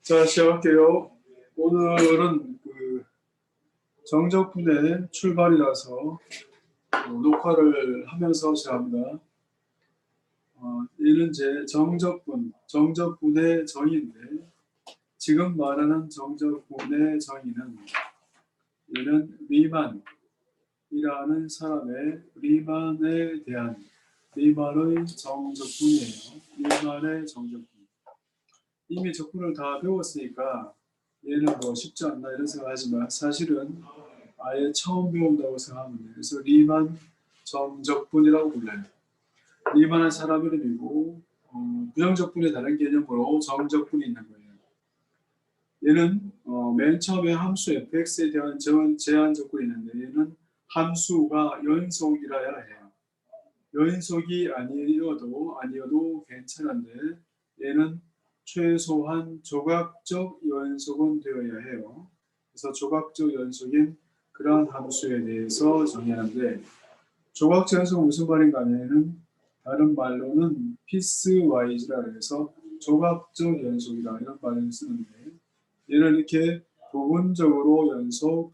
자, 시작할게요. 오늘은 정적분의 출발이라서 녹화를 하면서 시작합니다. 얘는 이제 정적분의 정의인데, 지금 말하는 정적분의 정의는 얘는 리만이라는 사람의 리만에 대한 리만의 정적분이에요. 리만의 정적분. 이미 적분을 다 배웠으니까 얘는 뭐 쉽지 않나 이런 생각하지만 사실은 아예 처음 배운다고 생각하면 돼요. 그래서 리만 정적분이라고 불러요. 리만은 사람 이름이고 부정적분의 다른 개념으로 정적분이 있는 거예요. 얘는 맨 처음에 함수 fx에 대한 제한 조건이 있는데 얘는 함수가 연속이라야 해요. 연속이 아니어도 괜찮은데 얘는 최소한 조각적 연속은 되어야 해요. 그래서 조각적 연속인 그러한 함수에 대해서 정의하는데, 조각적 연속은 무슨 말인가 하면은 다른 말로는 피스와이즈라 해서 조각적 연속이다 이런 말을 쓰는데, 얘를 이렇게 부분적으로 연속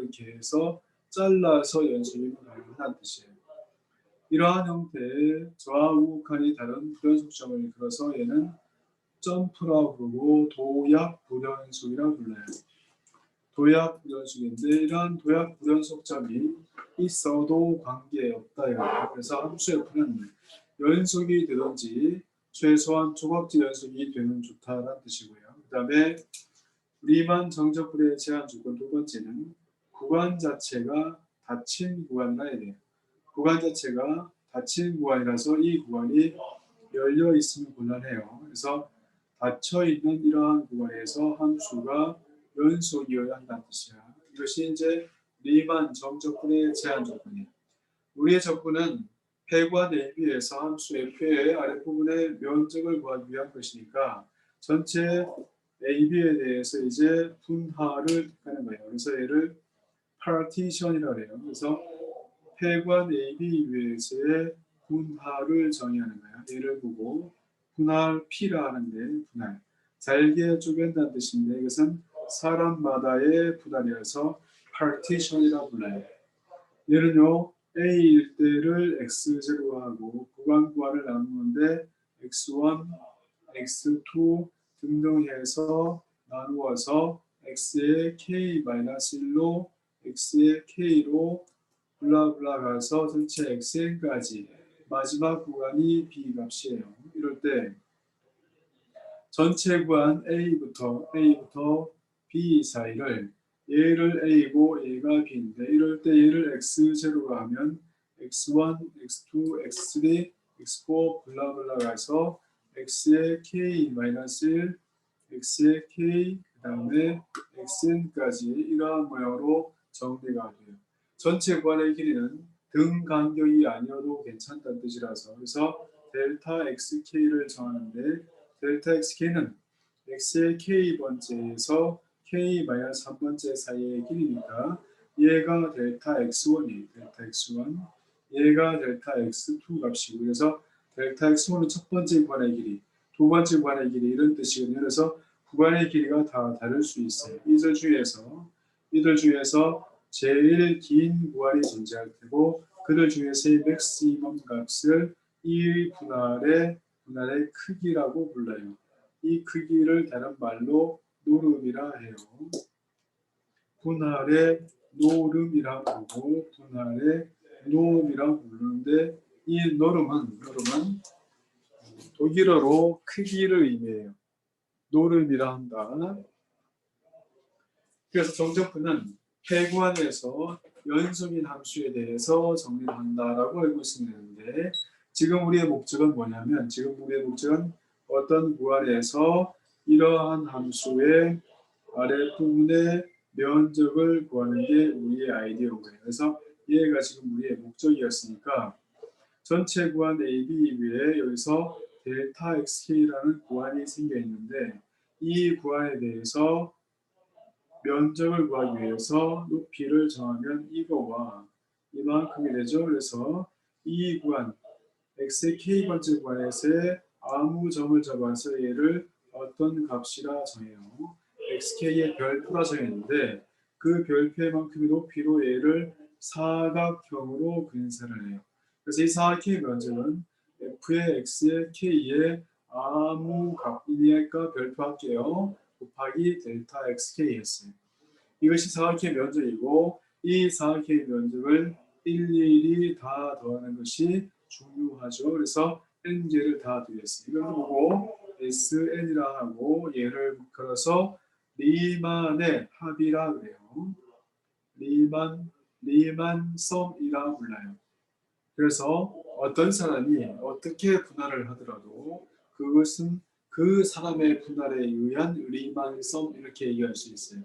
이렇게 해서 잘라서 연속이 가능하다는 뜻이에요. 이러한 형태의 좌우칸이 다른 불연속점을 이끌어서 얘는 점프라고 부르고 도약 불연속이라고 불러요. 도약 불연속인데 이러한 도약 불연속점이 있어도 관계없다 이거예요. 그래서 함수 F는 연속이 되든지 최소한 조각적 연속이 되면 좋다라는 뜻이고요. 그 다음에 리만 정적분의 제한 조건 두 번째는 구간 자체가 닫힌 구간이라 해야 돼요. 구간 자체가 닫힌 구간이라서 이 구간이 열려 있으면 곤란해요. 그래서 닫혀 있는 이러한 구간에서 함수가 연속이어야 한다는 뜻이야. 이것이 이제 리만 정적분의 제한 조건이에요. 우리의 적분은 폐구한 AB에서 함수 F의 아랫부분의 면적을 구하기 위한 것이니까 전체 AB에 대해서 이제 분할을 하는 거예요. 그래서 얘를 파티션이라고 해요. 그래서 폐관 AB 위에서의 분할을 정의하는 거예요. 얘를 보고 분할 P라 하는데 분할. 잘게 쪼갠다는 뜻인데 이것은 사람마다의 분할이라서 partition이라고 불러요. 얘는요 A일 때를 X0로 하고 구간을 나누는데 X1, X2 등등 해서 나누어서 X의 K-1로 X의 K로 블라블라 가서 전체 xn까지 마지막 구간이 b 값이에요. 이럴 때 전체 구간 a부터 b 사이를 얘를 a고 얘가 b인데 이럴 때 얘를 x0로 하면 x1, x2, x3, x4 블라블라 가서 x의 k-1, x의 k 그 다음에 xn까지 이러한 모양으로 정리가 돼요. 전체 구간의 길이는 등 간격이 아니어도 괜찮다는 뜻이라서 그래서 델타 xk를 정하는데 델타 xk는 x의 k번째에서 k-3번째 사이의 길이니까 얘가 델타 x1이 델타 x1 얘가 델타 x2 값이고 그래서 델타 x1은 첫 번째 구간의 길이 두 번째 구간의 길이 이런 뜻이거든요. 그래서 구간의 길이가 다 다를 수 있어요. 이들 중에서 제일 긴 구간이 존재할 테고 그들 중에서의 맥시멈 값을 이 분할의 크기라고 불러요. 이 크기를 다른 말로 노름이라 해요. 분할의 노름이라고 부르고 분할의 노름이라고 부르는데 이 노름은 독일어로 크기를 의미해요. 노름이라 한다. 그래서 정적분은 폐구안에서 연속인 함수에 대해서 정리를 한다라고 알고 있으면 되는데 지금 우리의 목적은 뭐냐면 어떤 구간에서 이러한 함수의 아랫부분의 면적을 구하는 게 우리의 아이디어인 거예요. 그래서 얘가 지금 우리의 목적이었으니까 전체 구간 AB 위에 여기서 델타 XK라는 구간이 생겨 있는데 이 구간에 대해서 면적을 구하기 위해서 높이를 정하면 이거와 이만큼이 되죠. 그래서 이 구간 x의 k번째 구간에서의 아무 점을 잡아서 얘를 어떤 값이라 정해요. xk의 별표라 정했는데 그 별표의 만큼의 높이로 얘를 사각형으로 근사를 해요. 그래서 이 사각형의 면적은 f의 x의 k의 아무 값이니까 별표할게요. 곱하기 델타 xk였어요. 이것이 사각형의 면적이고 이 사각형의 면적을 일일이 다 더하는 것이 중요하죠. 그래서 n개를 다 더했어요. 이걸 보고 sn이라 하고 얘를 걸어서 리만의 합이라 그래요. 리만 썸이라 불러요. 그래서 어떤 사람이 어떻게 분할을 하더라도 그것은 그 사람의 분할에 의한 리만 썸 이렇게 얘기할 수 있어요.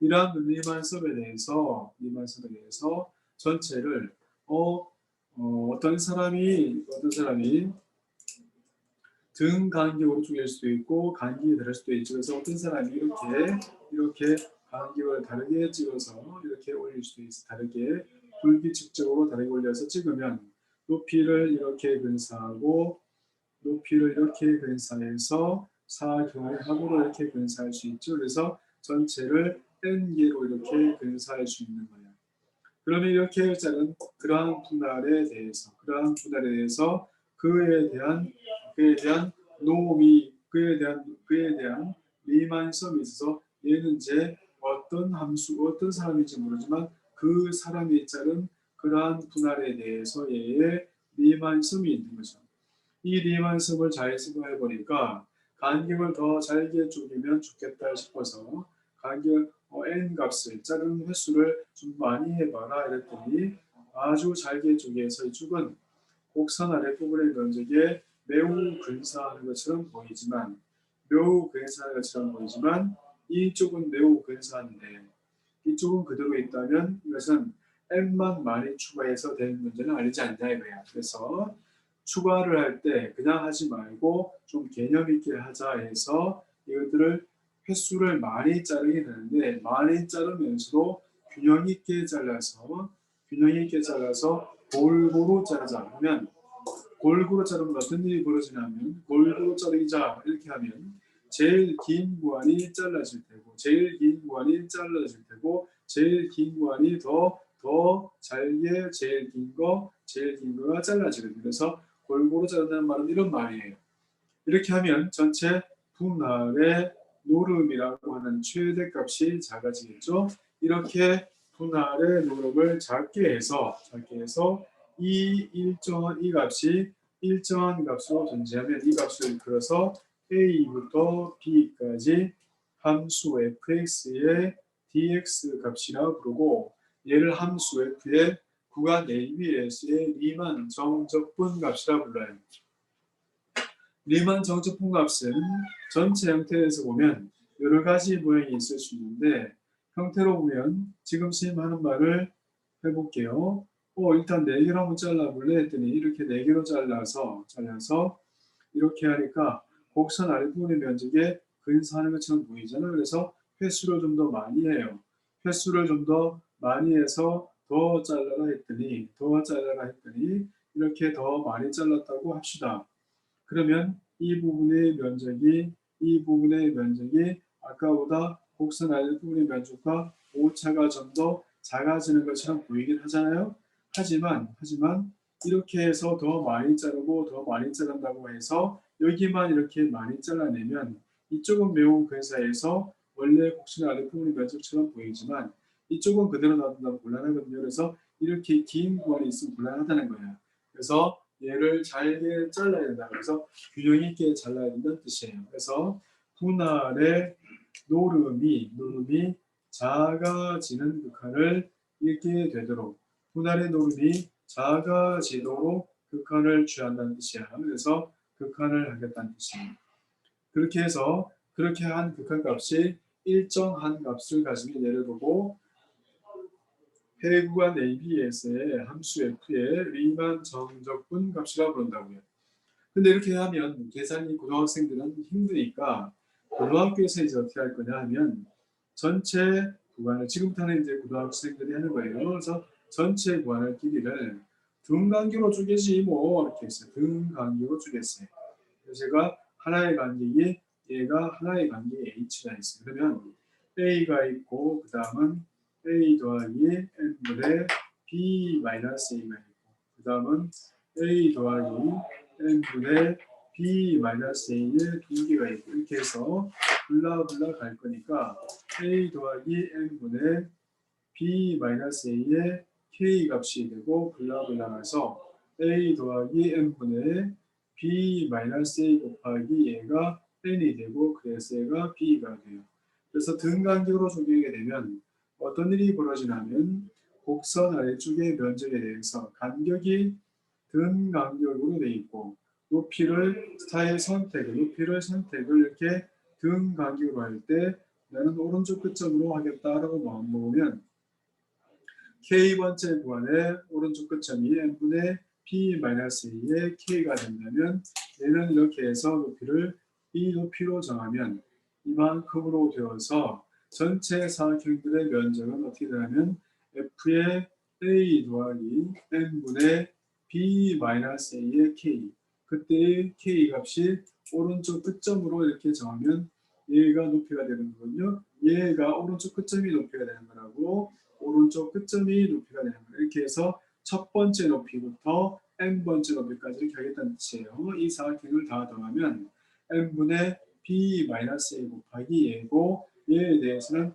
이러한 리만섬에 대해서 전체를 어떤 사람이 등 간격으로 쪼갤 수도 있고 간격이 다를 수도 있죠. 그래서 어떤 사람이 이렇게 간격을 다르게 찍어서 이렇게 올릴 수도 있어. 다르게 불규칙적으로 다르게 올려서 찍으면 높이를 이렇게 근사하고 높이를 이렇게 근사해서 사각형의 합으로 이렇게 근사할 수 있죠. 그래서 전체를 n개로 이렇게 근사할 수 있는 거예요. 그러면 이렇게 짜는 그러한 분할에 대해서 그에 대한 노미 그에 대한 리만섬이 있어서 얘는 이제 어떤 사람인지 모르지만 그 사람이 짜는 그러한 분할에 대해서 얘의 리만섬이 있는 거죠. 이 리만섬을 잘 생각해 보니까 간격을 더 잘게 쪼개면 좋겠다 싶어서 간격 n 값을 자르는 횟수를 좀 많이 해봐라 이랬더니 아주 잘게 쪼개서 이쪽은 곡선 아랫부분의 면적에 매우 근사한 것처럼 보이지만 이쪽은 매우 근사한데 이쪽은 그대로 있다면 이것은 n만 많이 추가해서 되는 문제는 아니지 않냐 이거야. 그래서 추가를 할 때 그냥 하지 말고 좀 개념 있게 하자 해서 이것들을 횟수를 많이 자르게 되는데 많이 자르면서도 균형 있게 잘라서 골고루 자르자 하면 골고루 자르면 어떤 일이 벌어지냐면 골고루 자르자 이렇게 하면 제일 긴 구간이 잘라질 테고 제일 긴 구간이 더 잘게 제일 긴 거가 잘라지거든요. 그래서 골고루 자른다는 말은 이런 말이에요. 이렇게 하면 전체 분할의 노름이라고 하는 최대값이 작아지겠죠. 이렇게 분할의 노름을 작게 해서 이 일정한 이 값이 일정한 값으로 존재하면 이 값을 그려서 a부터 b까지 함수 fx의 dx 값이라고 부르고 얘를 함수 f의 구간 ABS의 리만 정적분 값이라 불러요. 리만 정적분 값은 전체 형태에서 보면 여러 가지 모양이 있을 수 있는데 형태로 보면 지금 선생님 하는 말을 해볼게요. 일단 4개로 한번 잘라볼래 했더니 이렇게 4개로 잘라서 이렇게 하니까 곡선 아랫부분의 면적에 근사하는 것처럼 보이잖아요. 그래서 횟수를 좀 더 많이 해요. 횟수를 좀 더 많이 해서 더 잘라라 했더니 이렇게 더 많이 잘랐다고 합시다. 그러면 이 부분의 면적이 아까보다 곡선 아랫부분의 면적과 오차가 좀 더 작아지는 것처럼 보이긴 하잖아요. 하지만 이렇게 해서 더 많이 자른다고 해서 여기만 이렇게 많이 잘라내면 이쪽은 매우 근사해서 원래 곡선 아랫부분의 면적처럼 보이지만 이쪽은 그대로 놔둔다면 곤란하거든요. 그래서 이렇게 긴 구간이 있으면 곤란하다는 거예요. 그래서 얘를 잘게 잘라야 된다. 그래서 균형 있게 잘라야 된다는 뜻이에요. 그래서 분할의 노름이 작아지는 극한을 읽게 되도록 분할의 노름이 작아지도록 극한을 취한다는 뜻이야. 그래서 극한을 하겠다는 뜻이에요. 그렇게 해서 그렇게 한 극한값이 일정한 값을 가지면 예를 보고 해구간 ABS의 함수 F의 리만 정적분 값이라고 그런다고요. 근데 이렇게 하면 계산이 고등학생들은 힘드니까 고등학교에서 이제 어떻게 할 거냐 하면 전체 구간을 지금부터는 이제 고등학생들이 하는 거예요. 그래서 전체 구간의 길이를 등간격으로 쪼개지 뭐 이렇게 했어요. 등간격으로 쪼갰어요. 그래서 제가 하나의 간격이 얘가 하나의 관계 h가 있어요. 그러면 a가 있고 그 다음은 a 더하기 n분의 b 마이너스 a가 있고 그 다음은 a 더하기 n분의 b 마이너스 a의 두 개가 있고 이렇게 해서 블라블라 갈 거니까 a 더하기 n분의 b 마이너스 a의 k 값이 되고 블라블라 가서 a 더하기 n분의 b 마이너스 a 곱하기 얘가 n이 되고 그래서 얘가 b가 돼요. 그래서 등간격으로 적용하게 되면 어떤 일이 벌어지냐면 곡선 아래쪽의 면적에 대해서 간격이 등간격으로 되어 있고 높이를 높이를 선택을 이렇게 등간격으로 할 때 나는 오른쪽 끝점으로 하겠다라고 마음 먹으면 k번째 구간의 오른쪽 끝점이 n분의 p-a의 k가 된다면 얘는 이렇게 해서 높이를 이 높이로 정하면 이만큼으로 되어서 전체 사각형들의 면적은 어떻게 되냐면 f의 a 더하기 n분의 b-a의 k 그때의 k 값이 오른쪽 끝점으로 이렇게 정하면 얘가 높이가 되는 거거든요. 얘가 오른쪽 끝점이 높이가 되는 거라고 오른쪽 끝점이 높이가 되는 거예요. 이렇게 해서 첫 번째 높이부터 n번째 높이까지 이렇게 하겠다는 뜻이에요. 이 사각형을 다 더하면 n분의 b-a 곱하기 얘고 얘에 대해서는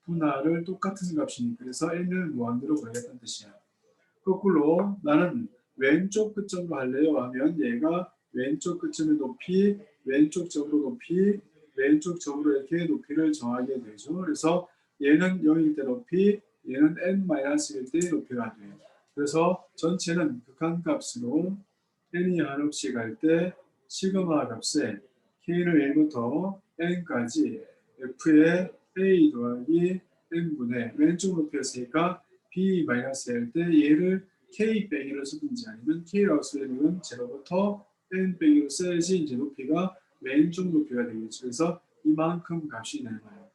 분할을 똑같은 값이니까 그래서 n을 무한대로 구하겠다는 뜻이야. 거꾸로 나는 왼쪽 끝점으로 할래요 하면 얘가 왼쪽 끝점의 높이, 왼쪽 점으로 높이, 왼쪽 점으로 이렇게 높이를 정하게 되죠. 그래서 얘는 0일 때 높이, 얘는 n-1일 때 높이가 돼요. 그래서 전체는 극한값으로 n이 한없이 갈 때 시그마 값에 k를 1부터 n까지 f의 a 더하기 n분의 왼쪽 높이였으니까 b-l 때 얘를 k 빼기로 쓰든지 아니면 k라고 쓰려면 제로부터 n 빼기로 써야지 이제 높이가 왼쪽 높이가 되겠죠. 그래서 이만큼 값이 나와요.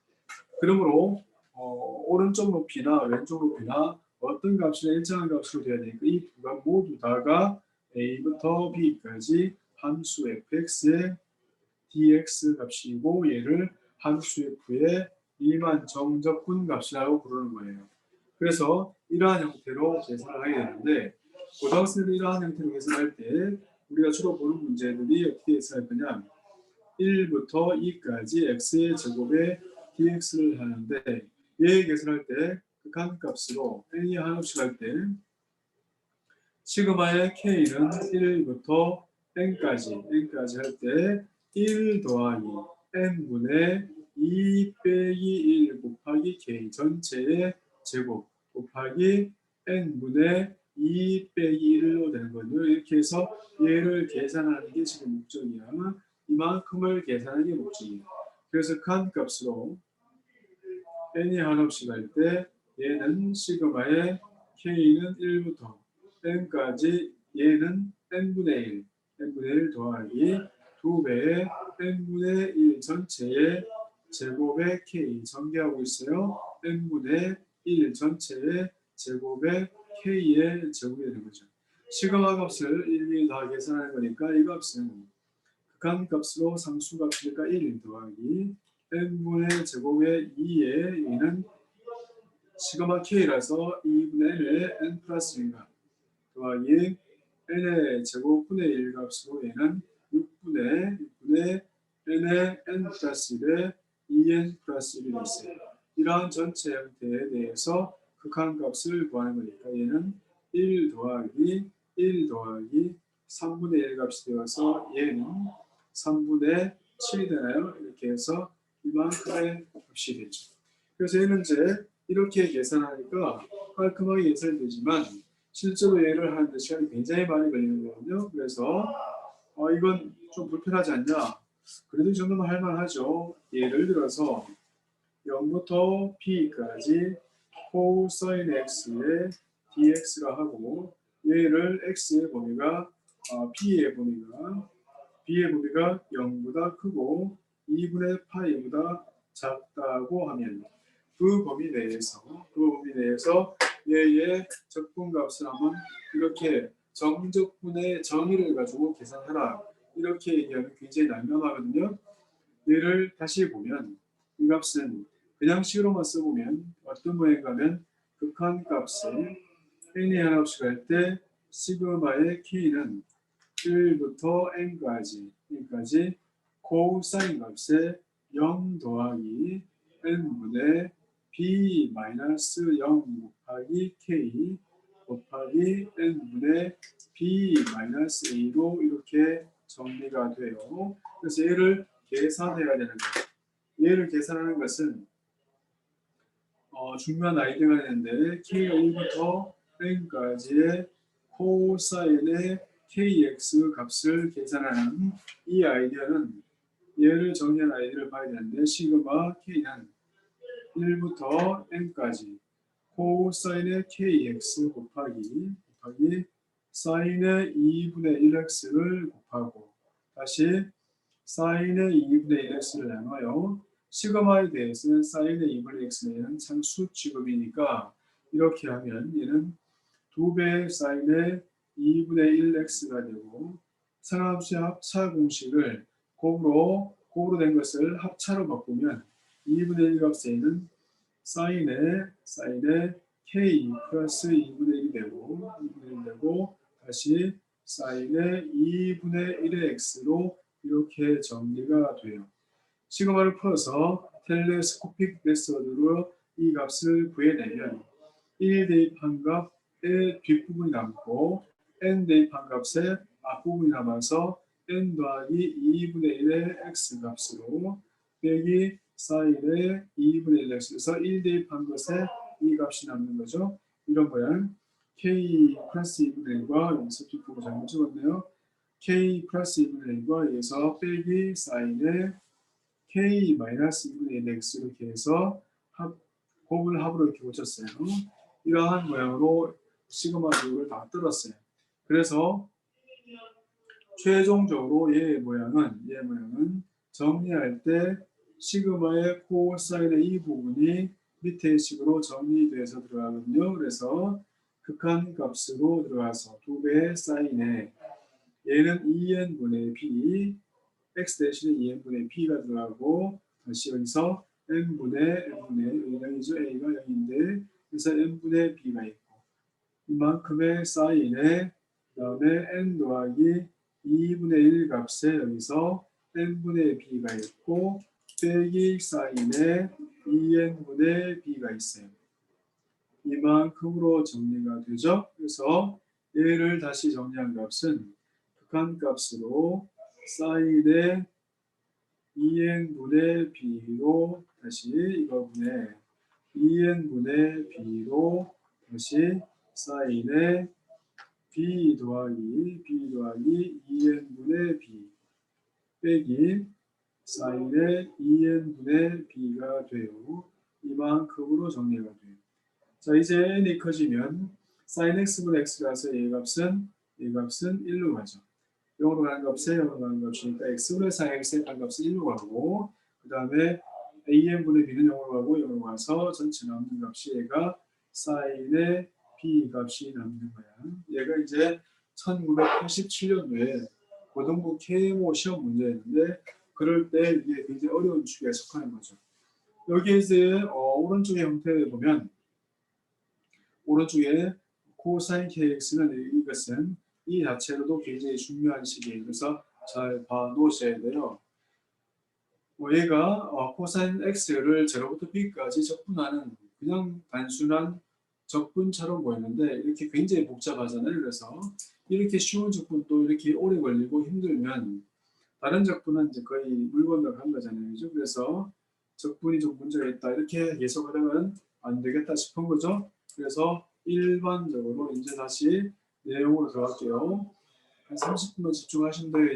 그러므로 오른쪽 높이나 왼쪽 높이나 어떤 값이나 일정한 값으로 돼야 되니까 이 두 값 모두 다가 a부터 b까지 함수 fx의 dx 값이고 얘를 함수 f의 이만 정적분 값이라고 부르는 거예요. 그래서 이러한 형태로 계산을 하게 되는데 고등학생들이 이러한 형태로 계산할 때 우리가 주로 보는 문제들이 어떻게 계산할 거냐 1부터 2까지 x의 제곱에 dx를 하는데 얘 계산할 때 극한값으로 n이 한없이 갈 때 시그마의 k는 1부터 n까지 할 때 1 더하기 n분의 2 빼기 1 곱하기 k 전체의 제곱 곱하기 n분의 2 빼기 1로 되는 거죠. 이렇게 해서 얘를 계산하는 게 지금 목적이야. 이만큼을 계산하는 게 목적이야. 그래서 극한값으로 n이 한없이 갈 때 얘는 시그마의 k는 1부터 n까지 얘는 n분의 1 더하기 2배의 n분의 1 전체의 제곱의 k 전개하고 있어요. n분의 1 전체의 제곱의 k의 제곱이 되는 거죠. 시그마 값을 일일이 다 계산하는 거니까 이 값은 극한값으로 상수값이니까 1 더하기 n분의 제곱의 2의 얘는 시그마 k라서 2분의 n의 n 플러스 1값 더하기 n의 제곱분의 1 값으로 얘는 6분의 n의 n 플러스 1의 2n 플러스 1이 있어요. 이러한 전체 형태에 대해서 극한값을 구하는 거니까 얘는 1 더하기 3분의 1 값이 되어서 얘는 3분의 7이 되나요? 이렇게 해서 이만큼의 값이 되죠. 그래서 얘는 이제 이렇게 계산하니까 깔끔하게 계산되지만 실제로 얘를 하는데 시간이 굉장히 많이 걸리는 거거든요. 그래서 이건 좀 불편하지 않냐? 그래도 이 정도면 할만하죠. 예를 들어서 0부터 p까지 코사인 x의 dx라 하고 얘를 x의 범위가 b의 범위가 0보다 크고 2분의 파이보다 작다고 하면 그 범위 내에서 얘의 적분값을 한번 이렇게 정적분의 정의를 가지고 계산하라 이렇게 얘기하면 굉장히 난감하거든요. 얘를 다시 보면 이 값은 그냥 식으로만 써보면 어떤 모양인가 하면 극한값에 n이 하나 없이 갈 때 시그마의 k는 1부터 n까지 코사인 값에 0 더하기 n분의 b 마이너스 0 곱하기 k 곱하기 n분의 b 마이너스 a로 이렇게 정리가 돼요. 그래서 얘를 계산해야 되는 거예요. 얘를 계산하는 것은 중요한 아이디어가 있는데 k가 1부터 n까지의 코사인의 kx 값을 계산하는 이 아이디어는 얘를 정리한 아이디어를 봐야 되는데 시그마 k는 1부터 n까지 코사인의 kx 곱하기 사인의 2분의 1x를 곱하고 다시 사인의 2분의 1x를 나눠요. 시그마에 대해서는 사인의 2분의 x는 상수 취급이니까 이렇게 하면 얘는 2배의 사인의 2분의 1x가 되고 상함수의 합차 공식을 곱으로 된 것을 합차로 바꾸면 2분의 1 값에는 사인의 k 플러스 2분의 1이 되고 다시 사인의 2분의 1의 x로 이렇게 정리가 돼요. 시그마를 풀어서 텔레스코픽 메서드로 이 값을 구해내면 1 대입한 값의 뒷부분이 남고 n 대입한 값의 앞부분이 남아서 n 더하기 2분의 1의 x 값으로 빼기 사인의 2분의 1x에서 1 대입한 것에 이 값이 남는 거죠. 이런 모양 k 플러스 2분의 1과 여기서 뒷부분 잘못 찍었네요. k 플러스 2분의 1과 여기서 빼기 사인의 k 마이너스 2분의 1x 이렇게 해서 곱을 합으로 이렇게 고쳤어요. 이러한 모양으로 시그마 비율을 다 뜯었어요. 그래서 최종적으로 얘의 모양은 정리할 때 시그마의 코사인의 이 부분이 밑의 식으로 정리돼서 들어가거든요. 그래서 극한 값으로 들어가서 2배의 사인에 얘는 2n분의 b x 대신에 2n분의 p가 들어가고 다시 여기서 n분의 0이죠. a가 0인데 그래서 n분의 b가 있고 이만큼의 사인에 그다음에 n 더하기 2분의 1 값에 여기서 n분의 b가 있고 빼기 사인에 2n분의 b가 있어요. 이만큼으로 정리가 되죠. 그래서 얘를 다시 정리한 값은 극한값으로 사인의 2n분의 b로 다시 이거분의 2n분의 b로 다시 사인의 b 더하기 2n분의 b 빼기 사인의 2n분의 b가 돼요. 이만큼으로 정리가 돼요. 자, 이제 n이 커지면 sin x분의 x라서 얘 값은 1로 가죠. 0으로 가는 값에 0으로 가는 값이니까 x분의 sin x의 값은 1로 가고 그 다음에 an분의 b는 0으로 가고 0으로 가서 전체 남는 값이 얘가 sin의 b 값이 남는 거야. 얘가 이제 1987년도에 고등부 KMO 시험 문제였는데 그럴 때 이게 굉장히 어려운 축에 속하는 거죠. 여기에 이제 오른쪽의 형태를 보면 오른쪽에 코사인 kx는 이것은 이 자체로도 굉장히 중요한 식이에요. 그래서 잘 봐놓으셔야 돼요. 얘가 코사인 x를 0부터 b까지 적분하는 그냥 단순한 적분처럼 보이는데 이렇게 굉장히 복잡하잖아요. 그래서 이렇게 쉬운 적분도 이렇게 오래 걸리고 힘들면 다른 적분은 이제 거의 물 건너간 거잖아요. 그죠? 그래서 적분이 좀 문제가 있다. 이렇게 계속하다가는 안 되겠다 싶은 거죠. 그래서 일반적으로 이제 다시 내용으로 들어갈게요. 한 30분만 집중하시면 돼요.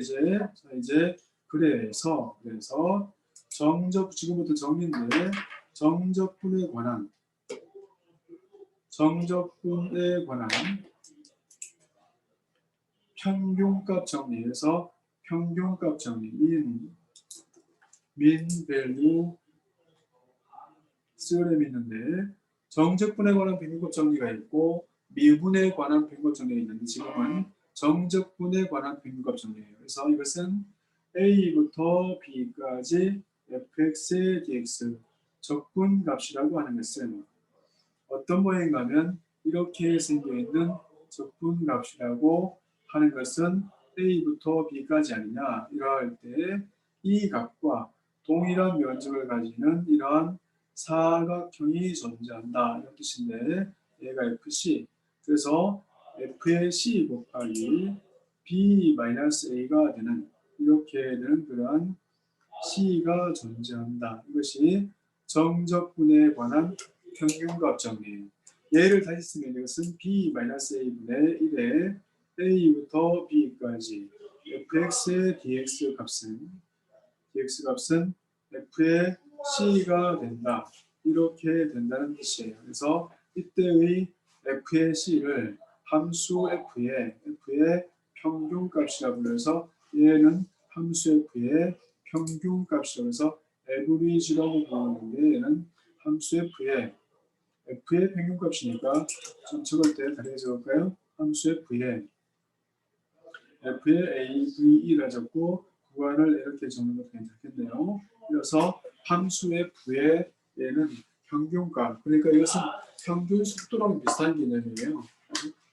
이제 그래서 지금부터 정리인데 정적분에 관한 평균값 정리에서 평균값 정리 min value theorem이 있는데 정적분에 관한 평균값 정리가 있고 미분에 관한 평균값 정리가 있는데 지금은 정적분에 관한 평균값 정리예요. 그래서 이것은 a부터 b까지 fx의 dx 적분값이라고 하는 것은 어떤 모양인가 하면 이렇게 생겨있는 적분값이라고 하는 것은 a부터 b까지 아니냐. 이러할 때 이 값과 동일한 면적을 가지는 이러한 사각형이 존재한다. 이런 뜻인데 얘가 FC. 그래서 f의 c 곱하기 b-a가 되는 이렇게 되는 그러한 c가 존재한다. 이것이 정적분에 관한 평균값 정리예요. 얘를 다시 쓰면 이것은 b-a분의 1에 a부터 b까지 fx의 dx 값은 f의 c가 된다. 이렇게 된다는 뜻이에요. 그래서 이때의 f의 c를 함수 f의 평균값이라 불러서 얘는 함수 f의 평균값이라고 해서 average라고 부르는데 얘는 함수 f의 평균값이니까 좀 적을 때 다르게 적을까요? 함수 f의 AVE라 적고 구간을 이렇게 적는 것도 괜찮겠네요. 그래서 함수 f의 얘는 평균값, 그러니까 이것은 평균 속도랑 비슷한 개념이에요.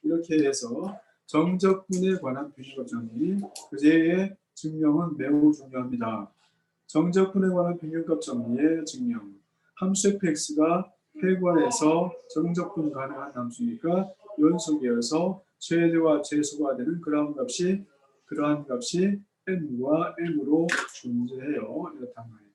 이렇게 해서 정적분에 관한 평균값 정리, 그제의 증명은 매우 중요합니다. 정적분에 관한 평균값 정리의 증명. 함수 fx가 폐괄해서 정적분 가능한 함수니까 연속이어서 최대와 최소가 되는 그러한 값이 n과 m으로 존재해요. 이렇단 말이에요.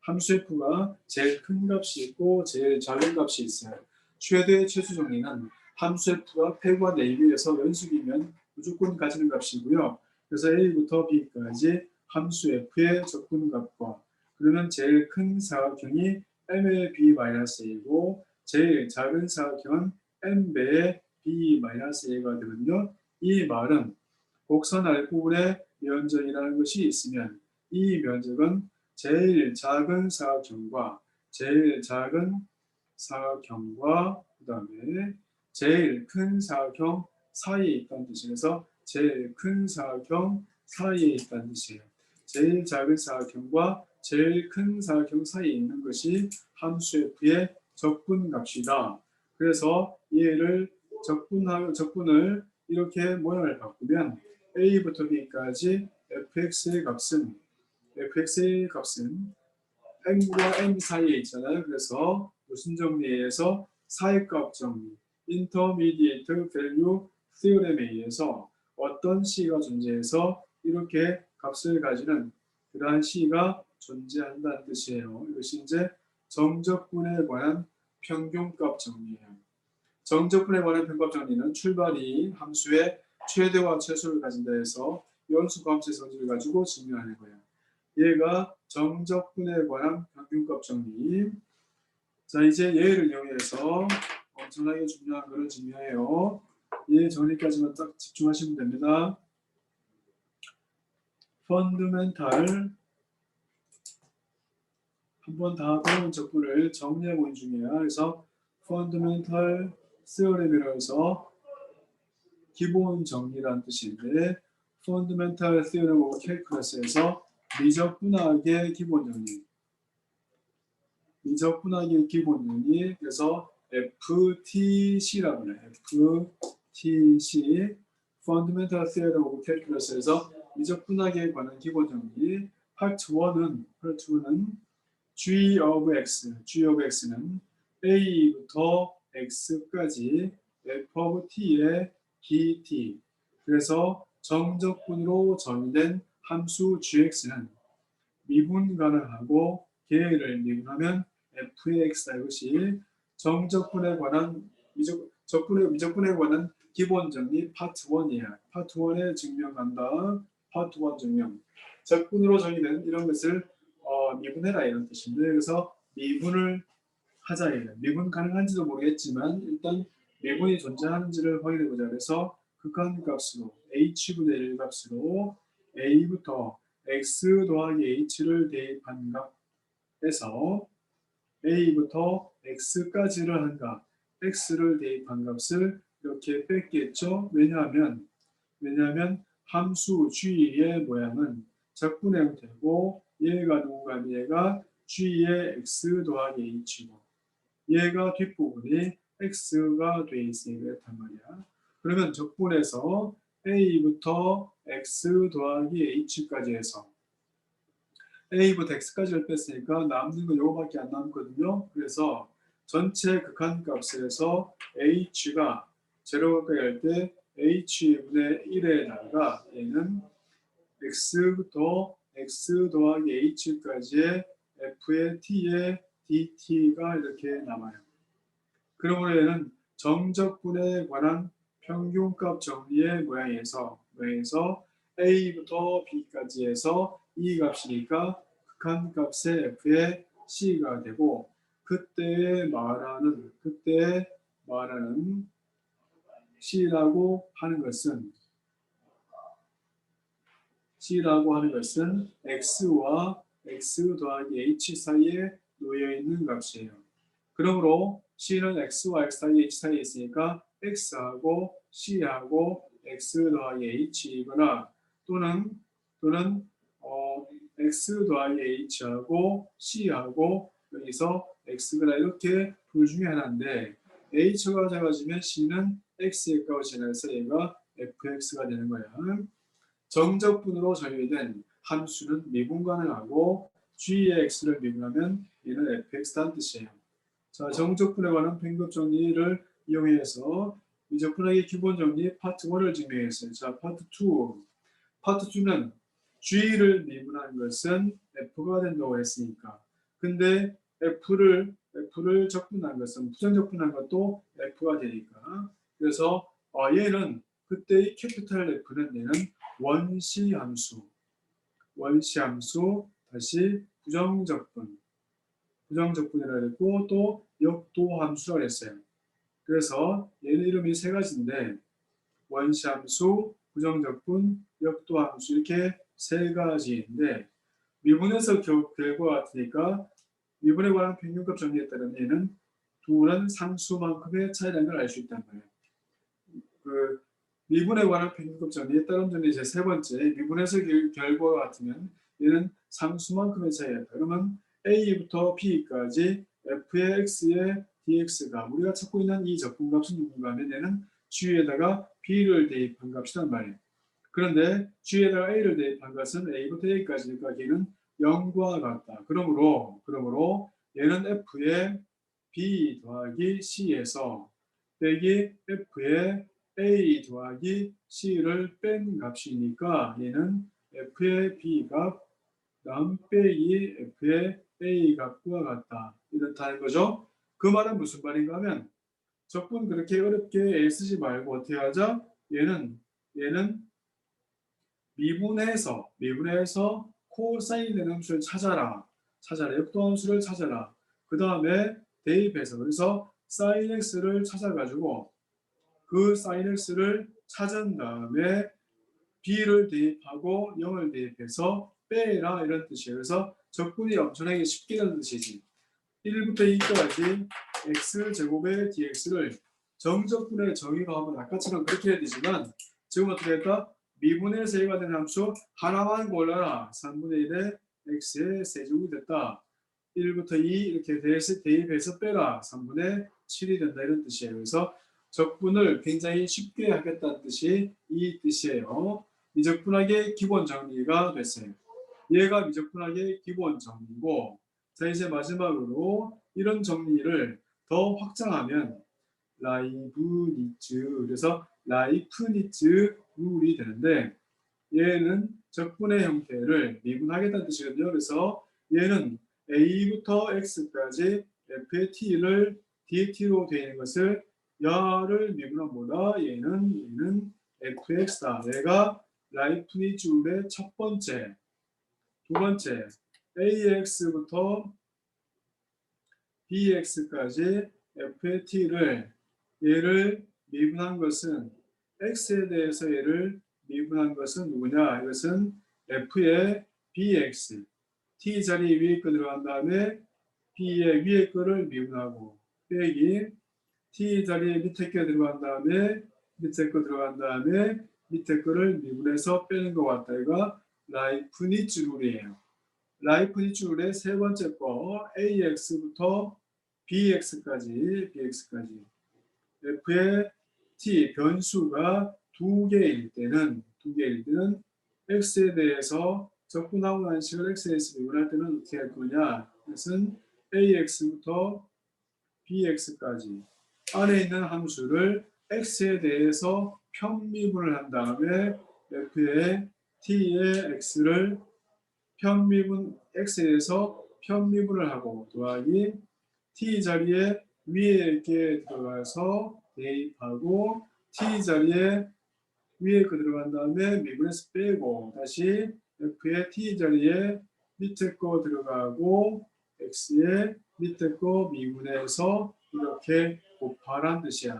함수 f가 제일 큰 값이 있고 제일 작은 값이 있어요. 최대 최소 정리는 함수 f가 폐괄 내비에서 연속이면 무조건 가지는 값이고요. 그래서 a부터 b까지 함수 f의 적분값과 그러면 제일 큰 사각형이 m의 b-a이고 제일 작은 사각형은 m배의 b-a가 되거든요. 이 말은 곡선 아랫부분에 면적이라는 것이 있으면 이 면적은 제일 작은 사각형과 그 다음에 제일 큰 사각형 사이에 있다는 뜻이라서 제일 큰 사각형 사이에 있다는 뜻이에요. 제일 작은 사각형과 제일 큰 사각형 사이에 있는 것이 함수 f의 적분값이다. 그래서 얘를 적분을 이렇게 모양을 바꾸면 a부터 b까지 fx의 값은 m과 m 사이에 있잖아요. 그래서 무슨 정리에 의해서 사이값 정리, intermediate value theorem에 의해서 어떤 c가 존재해서 이렇게 값을 가지는 그러한 c가 존재한다는 뜻이에요. 이것이 이제 정적분에 관한 평균값 정리예요. 정적분에 관한 평균값 정리는 출발이 함수의 최대와 최소를 가진다 해서 연수함수의 성질을 가지고 증명하는 거예요. 얘가 정적분에 관한 평균값 정리. 자, 이제 얘를 이용해서 엄청나게 중요한 것을 증명해요. 얘 정리까지만 딱 집중하시면 됩니다. 펀드멘탈 한번 다 배운 적분을 정리하고 있는 중이에요. 그래서 펀드멘탈 theorem이라고 해서 기본 정리라는 뜻인데 펀드멘탈 theorem of calculus에서 미적분학의 기본 정리. 미적분학의 기본 정리. 그래서 FTC라고 해요. FTC Fundamental Theorem of Calculus에서 미적분학에 관한 기본 정리. 파트 1은 G of X는 A부터 X까지 F of T의 dt. 그래서 정적분으로 정의된 함수 gx는 미분 가능하고 계를 미분하면 f의 x다. 이것이 정적분에 관한 미적분에 관한 기본 정리 파트 1이에요. 파트 1에 증명한다. 파트 1 증명. 적분으로 정의된 이런 것을 미분해라 이런 뜻인데 그래서 미분을 하자 이런. 미분 가능한지도 모르겠지만 일단 미분이 존재하는지를 확인해보자. 그래서 극한값으로 h분의 1 값으로 a부터 x 더하기 h를 대입한 값에서 a부터 x까지를 한 값, x를 대입한 값을 이렇게 뺐겠죠. 왜냐하면 함수 g의 모양은 적분의 형태고 얘가 누군가 하면 얘가 G의 X 더하기 H고 얘가 뒷부분이 X가 돼 있으니까 이렇단 말이야. 그러면 적분에서 A부터 X 더하기 H까지 해서 A부터 X까지를 뺐으니까 남는 건 요거밖에 안 남거든요. 그래서 전체 극한값에서 H가 제로 가까이 할 때 H분의 1에다가 얘는 X부터 X 더하기 H까지의 F의 T의 DT가 이렇게 남아요. 그러므로 얘는 정적분에 관한 평균값 정리의 모양에서 A부터 B까지 해서 이 값이니까 극한값의 F의 C가 되고 그때 말하는 C라고 하는 것은 X와 X 더하기 H 사이에 놓여 있는 값이에요. 그러므로 C는 X와 X 사이에 H 사이에 있으니까 X하고 C하고 X 더하기 H이거나 또는 X 더하기 H하고 C하고 여기서 X거나 이렇게 둘 중에 하나인데 H가 작아지면 C는 X에 가까워지면서 얘가 fx가 되는 거야. 정적분으로 정의된 함수는 미분 가능하고 g의 x를 미분하면 얘는 fx라는 뜻이에요. 자, 정적분에 관한 평균 정리를 이용해서 미적분학의 기본 정리 파트 1을 증명했어요. 자, 파트 2. 파트 2는 g를 미분한 것은 f가 된다고 했으니까. 근데 f를 적분한 것은 부정적분한 것도 f가 되니까. 그래서 얘는 그때의 캐피탈 F는 얘는 원시함수 다시 부정적분이라고 했고 또 역도함수라고 했어요. 그래서 얘는 이름이 세 가지인데 원시함수, 부정적분, 역도함수 이렇게 세 가지인데 미분에서 결과가 같으니까 미분에 관한 평균값 정리에 따르면 얘는 둘은 상수만큼의 차이라는 걸 알 수 있단 말이에요. 그 미분에 관한 평균값 정리에 따른 점이 이제 세 번째 미분에서 결과가 같으면 얘는 상수만큼의 차이다. 그러면 A부터 B까지 F의 X의 dx가 우리가 찾고 있는 이 적분값은 누군가 하면 얘는 G에다가 B를 대입한 값이란 말이에요. 그런데 G에다가 A를 대입한 것은 A부터 A까지니까 얘는 0과 같다. 그러므로 얘는 F의 B 더하기 C에서 빼기 F의 A 더하기 C를 뺀 값이니까 얘는 F의 B 값 다음 빼기 F의 A 값과 같다. 이렇다는 거죠. 그 말은 무슨 말인가 하면 적분 그렇게 어렵게 쓰지 말고 어떻게 하자? 얘는 미분해서 코사인 되는 함수를 찾아라. 역도함수를 찾아라. 그 다음에 대입해서 그래서 sin x를 찾아가지고 그 sin x를 찾은 다음에 b를 대입하고 0을 대입해서 빼라 이런 뜻이에요. 그래서 적분이 엄청나게 쉽게 되는 뜻이지. 1부터 2까지 x제곱의 dx를 정적분의 정의로 하면 아까처럼 그렇게 해야 되지만 지금 어떻게 할까? 미분에서 a가 되는 함수 하나만 골라라. 3분의 1의 x의 세제곱이 됐다. 1부터 2 이렇게 대입해서 빼라. 3분의 7이 된다 이런 뜻이에요. 그래서 적분을 굉장히 쉽게 하겠다는 뜻이 이 뜻이에요. 미적분학의 기본 정리가 됐어요. 얘가 미적분학의 기본 정리고 자 이제 마지막으로 이런 정리를 더 확장하면 라이브니츠 그래서 라이프니츠 룰이 되는데 얘는 적분의 형태를 미분하겠다는 뜻이거든요. 그래서 얘는 A부터 X까지 F의 T를 DT로 되어 있는 것을 야를 미분함보다 얘는 FX다. 얘가 라이프니츠 룰의 첫 번째, 두 번째 AX부터 BX까지 F의 T를 얘를 미분한 것은 X에 대해서 얘를 미분한 것은 누구냐? 이것은 F의 BX T 자리 위에 거 들어간 다음에 B의 위에 거를 미분하고 빼기 T 자리에 밑에 거 들어간 다음에 밑에 거 들어간 다음에 밑에 거를 미분해서 빼는 것 같다. 이거 라이프니츠 룰이에요. 라이프니츠 룰의 세 번째 거 AX부터 BX까지 F의 T 변수가 두 개일 때는 X에 대해서 적분하고 난 식을 X에 대해서 미분할 때는 어떻게 할 거냐? 그것은 AX부터 BX까지 안에 있는 함수를 X에 대해서 편미분을 한 다음에 F의 T의 X를 편미분 X에 대해서 편미분을 하고 더하기 T 자리에 위에 이렇게 들어가서 대입하고 T 자리에 위에 그 들어간 다음에 미분해서 빼고 다시 F의 T 자리에 밑에 거 들어가고 X의 밑에 거 미분해서 이렇게 곱하란 뜻이야.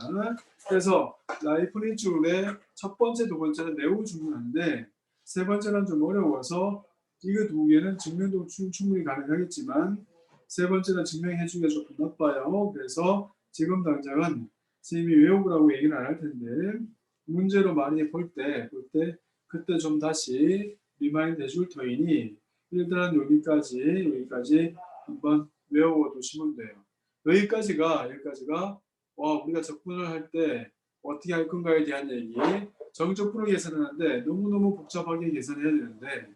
그래서 라이프니츠 룰의 첫 번째, 두 번째는 매우 중요한데 세 번째는 좀 어려워서 이거 두 개는 증명도 충분히 가능하겠지만 세 번째는 증명해 주기가 조금 나빠요. 그래서 지금 당장은 선생님이 외우라고 얘기는 안 할 텐데 문제로 많이 볼 때 그때 좀 다시 리마인드 해줄 터이니 일단 여기까지 한번 외워 두시면 돼요. 여기까지가 와 우리가 적분을 할 때 어떻게 할 건가에 대한 얘기 정적분을 계산하는데 너무너무 복잡하게 계산해야 되는데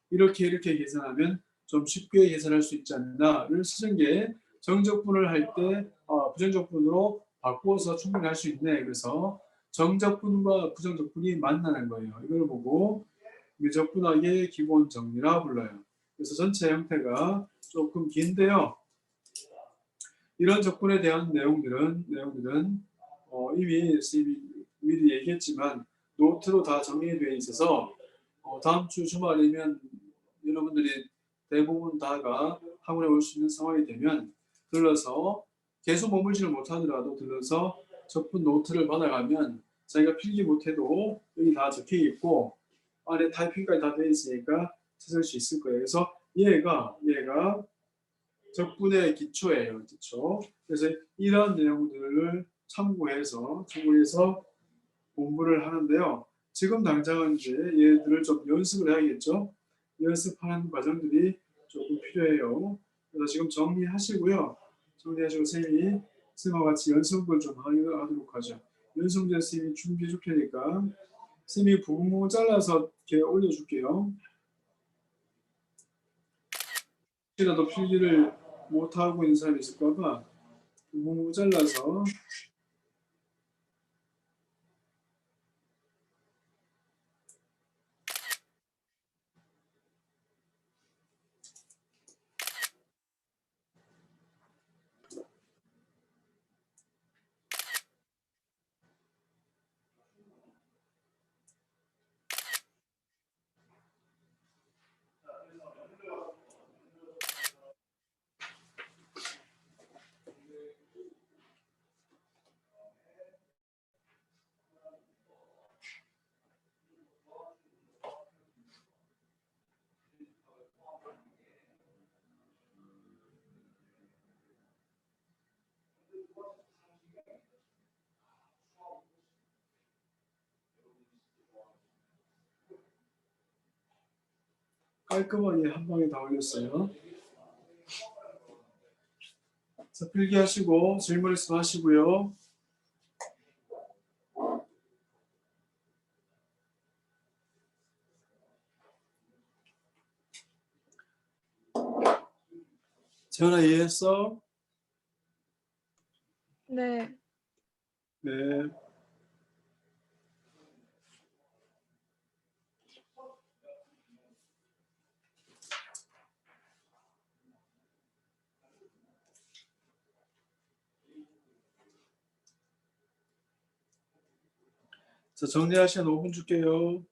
이렇게 계산하면 좀 쉽게 계산할 수 있지 않나를 쓰는 게 정적분을 할 때 부정적분으로 바꾸어서 충분히 할 수 있네. 그래서 정적분과 부정적분이 만나는 거예요. 이걸 보고 미적분학의 기본 정리라 불러요. 그래서 전체 형태가 조금 긴데요. 이런 적분에 대한 내용들은 이미 미리 얘기했지만 노트로 다 정리되어 있어서 다음 주 주말이면 여러분들이 대부분 다가 학원에 올 수 있는 상황이 되면 들러서 계속 머물지를 못하더라도 들러서 적분 노트를 받아가면 자기가 필기 못해도 여기 다 적혀 있고 안에 타이핑까지 다 되어 있으니까 찾을 수 있을 거예요. 그래서 얘가 적분의 기초예요. 기초. 그래서 이런 내용들을 참고해서 공부를 하는데요. 지금 당장은 이제 얘들을 좀 연습을 해야겠죠. 연습하는 과정들이 조금 필요해요. 그래서 지금 정리하시고요. 정리하시고 선생님과 같이 연습을 좀 하도록 하죠. 연습문제 선생님이 준비해 줄 테니까 선생님이 부분 잘라서 이렇게 올려줄게요. 혹시라도 필기를 못하고 있는 사람이 있을까봐 부분 잘라서 깔끔하게 한 방에 다 올렸어요. 자, 필기하시고 질문 있으면 하시고요. 재현아 이해했어? 네. 네. 자, 정리하시면 5분 줄게요.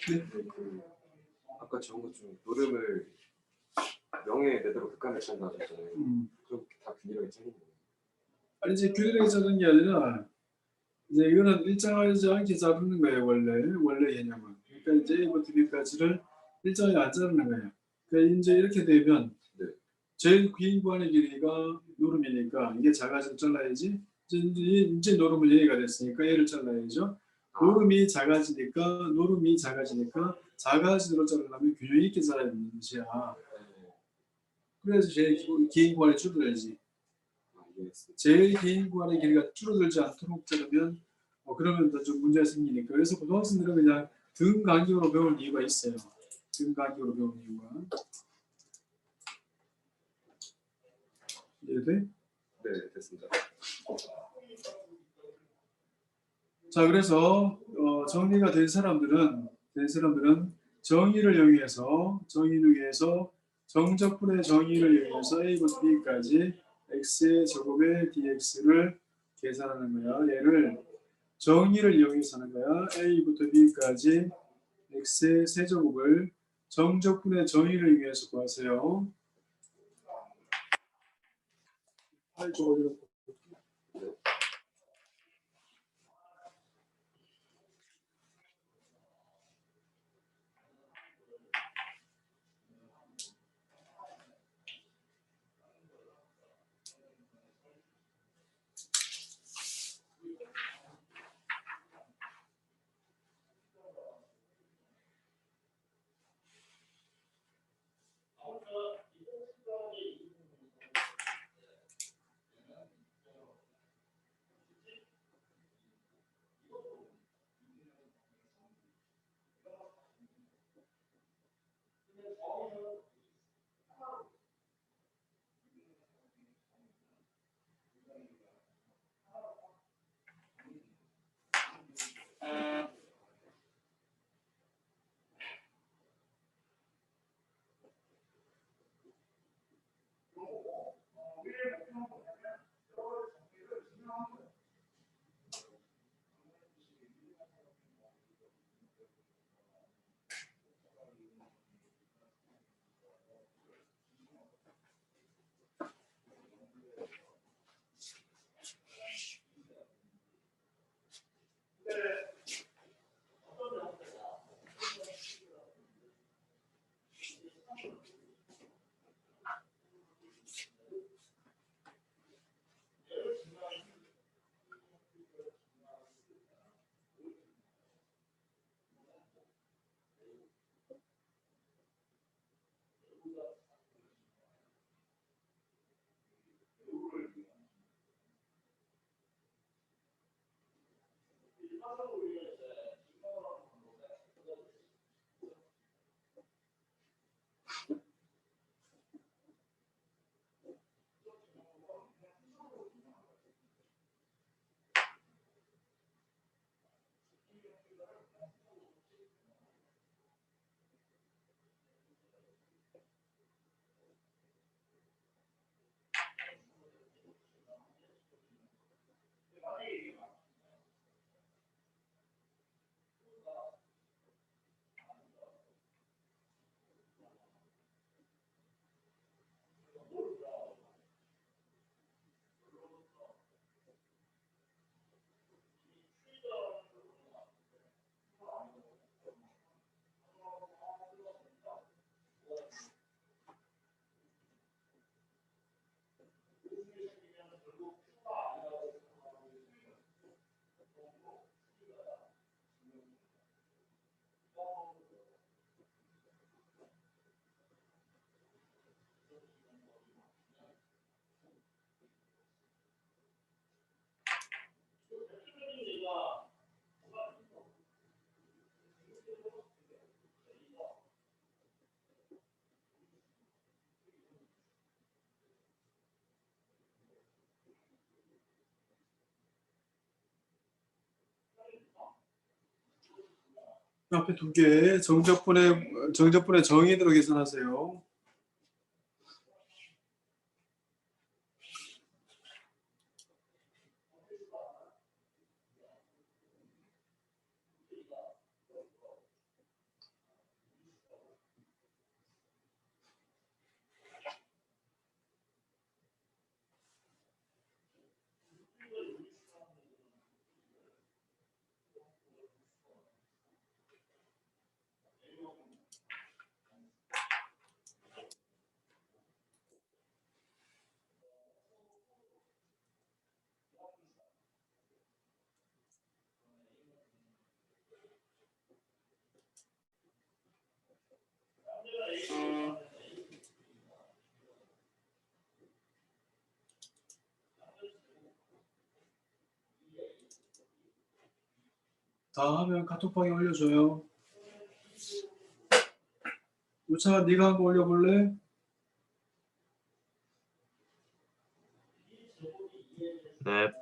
네. 그 아까 적은 것 중 노름을 명에 내도록 극한을 찬다 하셨잖아요. 그럼 다 균일하게 짜는 거예요? 아니 이제 균일하게 짜는 게 아니라 이제 이거는 일정하지 않게 자르는 거예요. 원래 개념은. 그러니까 이제 A부터 B까지를 일정하게 안 자르는 거예요. 그러니까 이제 이렇게 되면 네. 제일 긴 구간의 길이가 노름이니까 이게 작아지면 잘라야지. 이제 노름은 얘가 됐으니까 얘를 잘라야죠. 노름이 작아지니까 작아지도록 자르려면 균형 있게 잘라야 되는 것이야. 그래서 제일 긴 구간이 줄어들지. 제일 긴 구간의 길이가 줄어들지 않도록 자르면 그러면 더 좀 문제가 생기니까. 그래서 고등학생들은 그냥 등 간격으로 배울 이유가 있어요. 등 간격으로 배우는 이유가. 이해돼? 네, 됐습니다. 자, 그래서 정리가 된 사람들은 정의를 이용해서 정적분의 정의를 이용해서 A부터 B까지 x의 제곱의 dx를 계산하는 거야. 얘를 정의를 이용해서 하는 거야. A부터 B까지 x의 세제곱을 정적분의 정의를 이용해서 구하세요. 앞에 두 개 정적분의 정의대로 계산하세요. 다 하면 카톡방에 올려줘요. 우차가 네가 한 거 올려볼래? 네.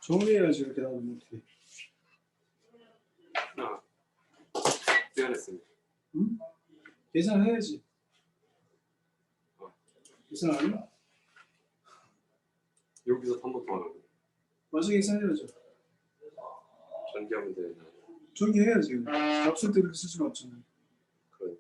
정리해야지 이렇게 나오면 어떻게? 아, 미안했습니다. 응? 계산해야지. 계산 안 해? 여기서 한 번 더 하는 거. 맞아 계산해야죠. 전개하면 되나? 전개해야지. 값을 들을 쓸 수가 없잖아. 그런.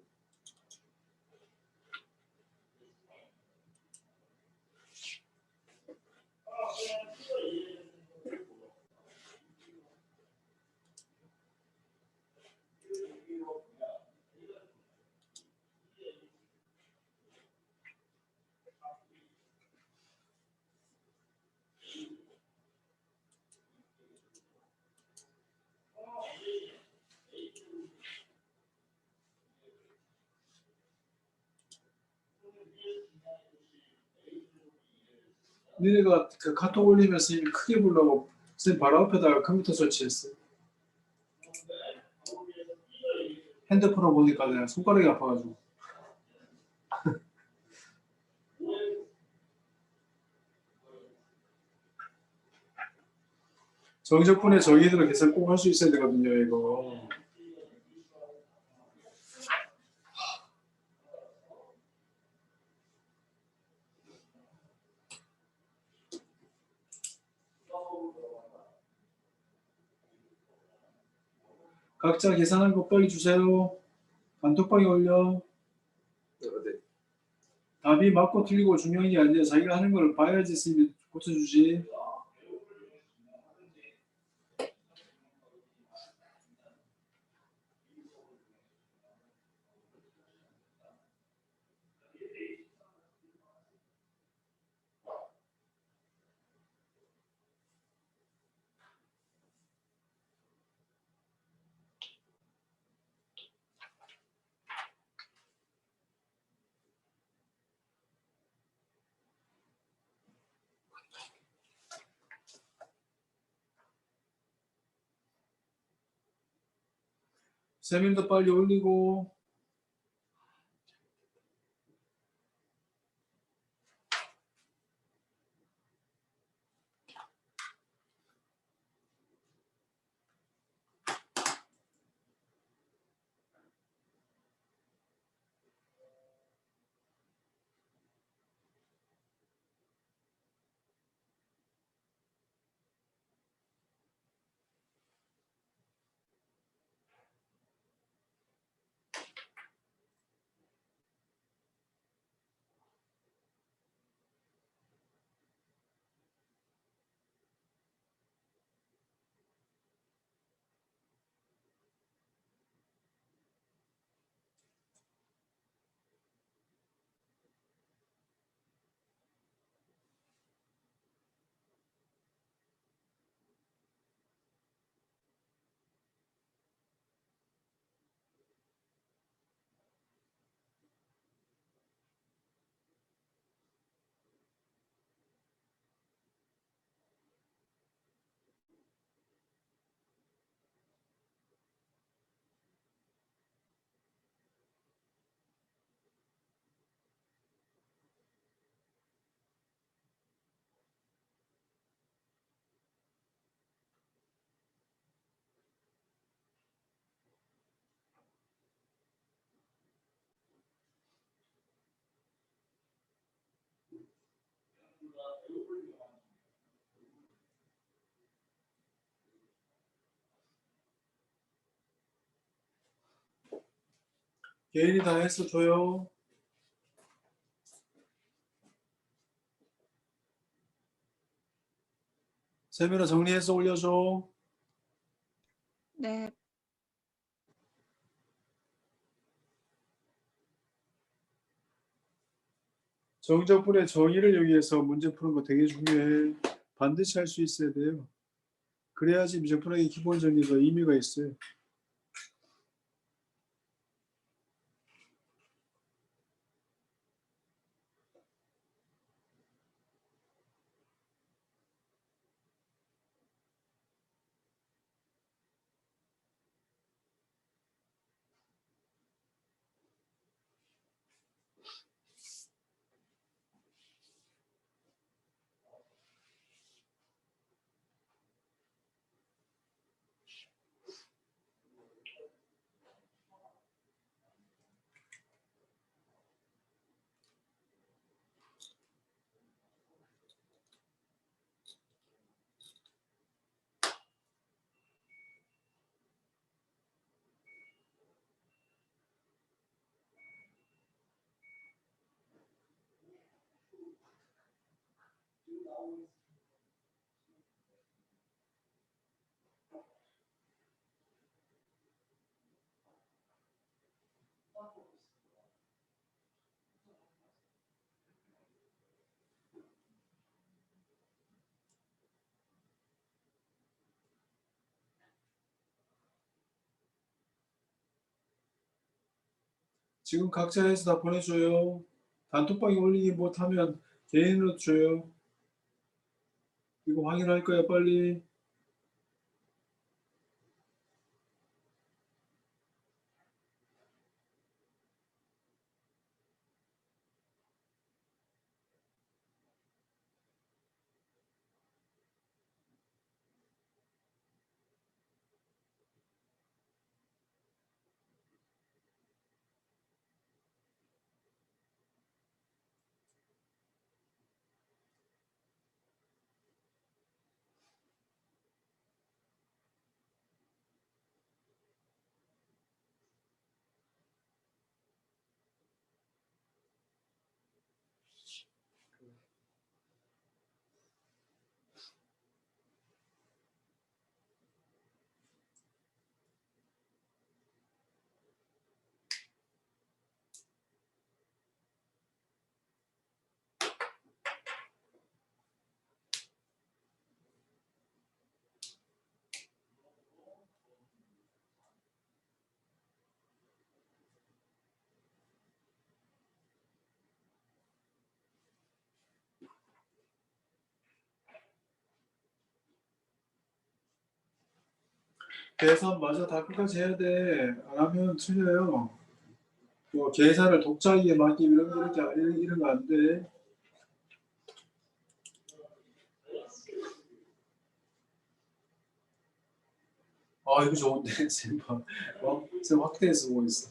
니네가 그 카톡 올리면 선생님이 크게 보려고 선생님 바로 앞에다가 컴퓨터 설치했어. 핸드폰으로 보니까 내가 손가락이 아파가지고. 정적분의 정의들을 계산 꼭 할 수 있어야 되거든요, 이거. 각자 계산한 거 빨리 주세요. 단톡방에 올려. 네. 답이 맞고 틀리고 중요한 게 아니라 자기가 하는 걸 봐야지 선생님이 고쳐주지. 세밀도 빨리 올리고. 개인이 다 해서 줘요. 세민아 정리해서 올려줘. 네. 정적분의 정의를 여기에서 문제 푸는 거 되게 중요해. 반드시 할 수 있어야 돼요. 그래야지 미적분학의 기본 정의가 의미가 있어요. 지금 각자 해서 다 보내줘요. 단톡방에 올리기 못하면 개인으로 줘요. 이거 확인할 거야 빨리. 계산 맞아 다 끝까지 해야 돼. 안 하면 틀려요. 뭐 계산을 독자기에 맡기면 이런 거 안 돼. 아 이거 좋은데 쌤 봐. 쌤 확대해서 보고 있어.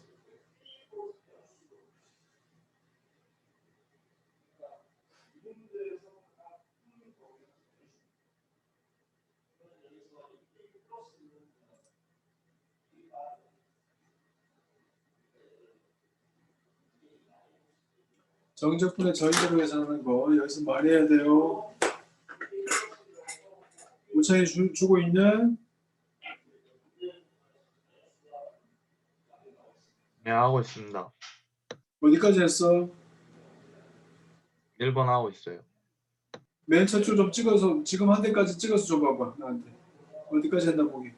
정적분의 정의대로 계산하는 거 여기서 말해야 돼요. 우창이 주고 있냐? 네, 하고 있습니다. 어디까지 했어? 1번 하고 있어요. 맨 첫 줄 좀 찍어서 지금 한 대까지 찍어서 줘봐봐 나한테. 어디까지 했나 보게.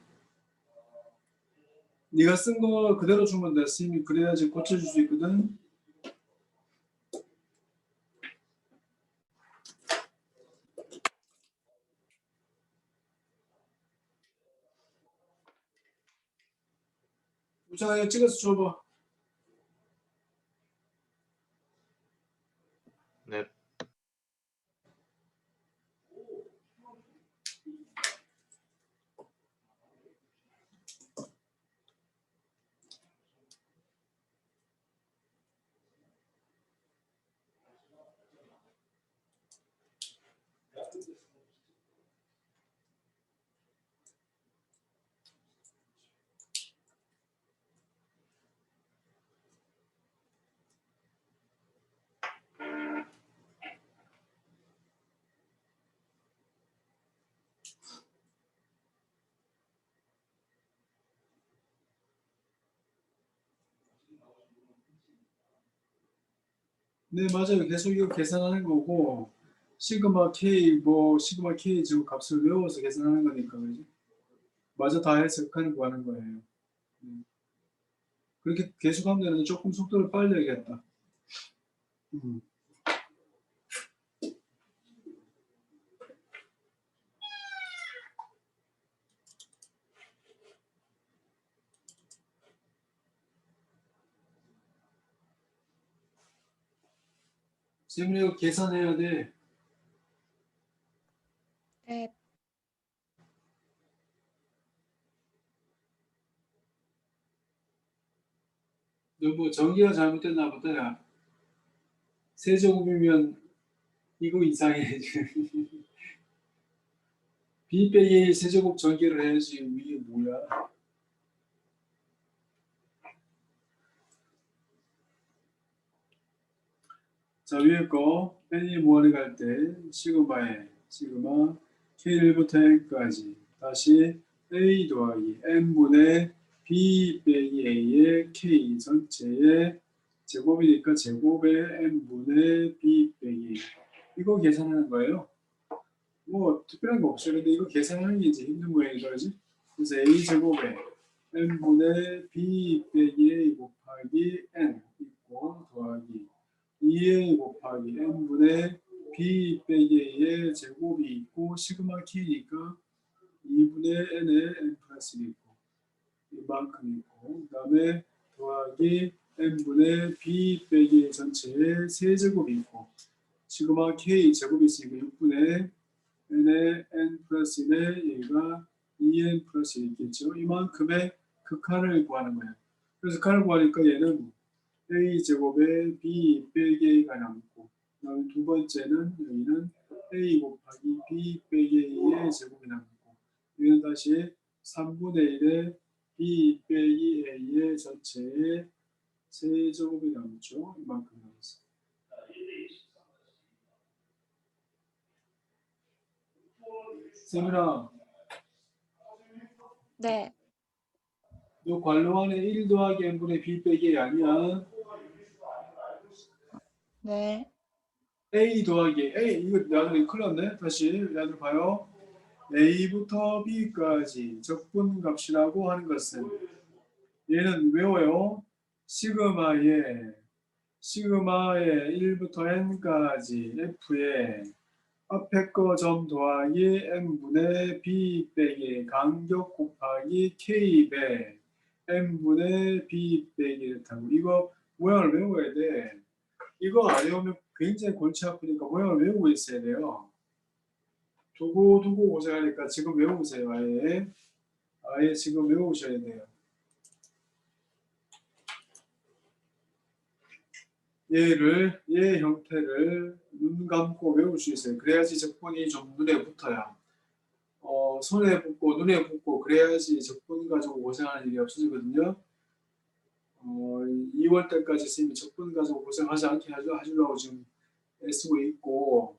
네가 쓴 거 그대로 주면 돼. 스님이 그래야지 고쳐줄 수 있거든. 우창아 이거 찍어서 줘봐. 네, 네, 맞아요. 계속 이거 계산하는 거고 시그마 K 뭐 시그마 K 지금 값을 외워서 계산하는 거니까 그죠? 마저 다 해석하는 거 하는 거예요. 그렇게 계속하면 되는데 조금 속도를 빨리 해야겠다. 쌤이 이거 계산해야 돼. 네. 너 뭐 전기가 잘못됐나 보다. 야. 세제곱이면 이거 이상해. B 빼기 A 세제곱 전개를 해야지. 이게 뭐야? 자, 위에 거 n이 무한에 갈 때 시그마에 시그마 K1부터 n까지 다시 A 더하기 n분의 B 빼기 A의 K 전체의 제곱이니까 제곱의 n분의 B 빼기 A. 이거 계산하는 거예요. 뭐 특별한 거 없어요. 근데 이거 계산하는 게 이제 힘든 모양이죠. 그지? 그래서 A 제곱에 n분의 B 빼기 A 곱하기 n 있고 더하기 2a 곱하기 n분의 b 빼기 a의 제곱이 있고 시그마 k니까 2분의 n의 n 플러스 1이 있고 이만큼 있고 그 다음에 더하기 n분의 b 빼기 a 전체의 세제곱이 있고 시그마 k 제곱이 있으니까 6분의 n의 n 플러스 1의 얘가 2n 플러스 1이 있겠죠. 이만큼의 극한을 구하는 거예요. 그래서 극한을 구하니까 얘는 a 제곱에 b 빼기 a가 남고 그다음에 두 번째는 여기는 a 곱하기 b 빼기 a의 제곱이 남고 여기는 다시 3분의 1의 b 빼기 a의 전체의 세제곱이 남죠. 이만큼 남았어요. 세민아, 네. 너 괄호 안에 1 더하기 n분의 b 빼기 a 아니야? 네. a 더하기 a 이거 나중에 큰일 났네. 다시 야들 봐요. a부터 b까지 적분값이라고 하는 것은 얘는 외워요. 시그마의 1부터 n까지 f의 앞에 거 점 더하기 n분의 b 빼기 간격 곱하기 k배 n분의 b 빼기 타고 이거 모양을 외워야 돼. 이거 안 외우면 굉장히 골치 아프니까 모양을 외우고 있어야 돼요. 두고 고생하니까 지금 외우세요. 아예 지금 외우셔야 돼요. 얘 형태를 눈 감고 외울 수 있어요. 그래야지 적분이 좀 눈에 붙어요. 손에 붙고 눈에 붙고 그래야지 적분 가지고 고생하는 일이 없어지거든요. 2월 때까지 선생님이 적분 가지고 고생하지 않게 하시려고 지금 애쓰고 있고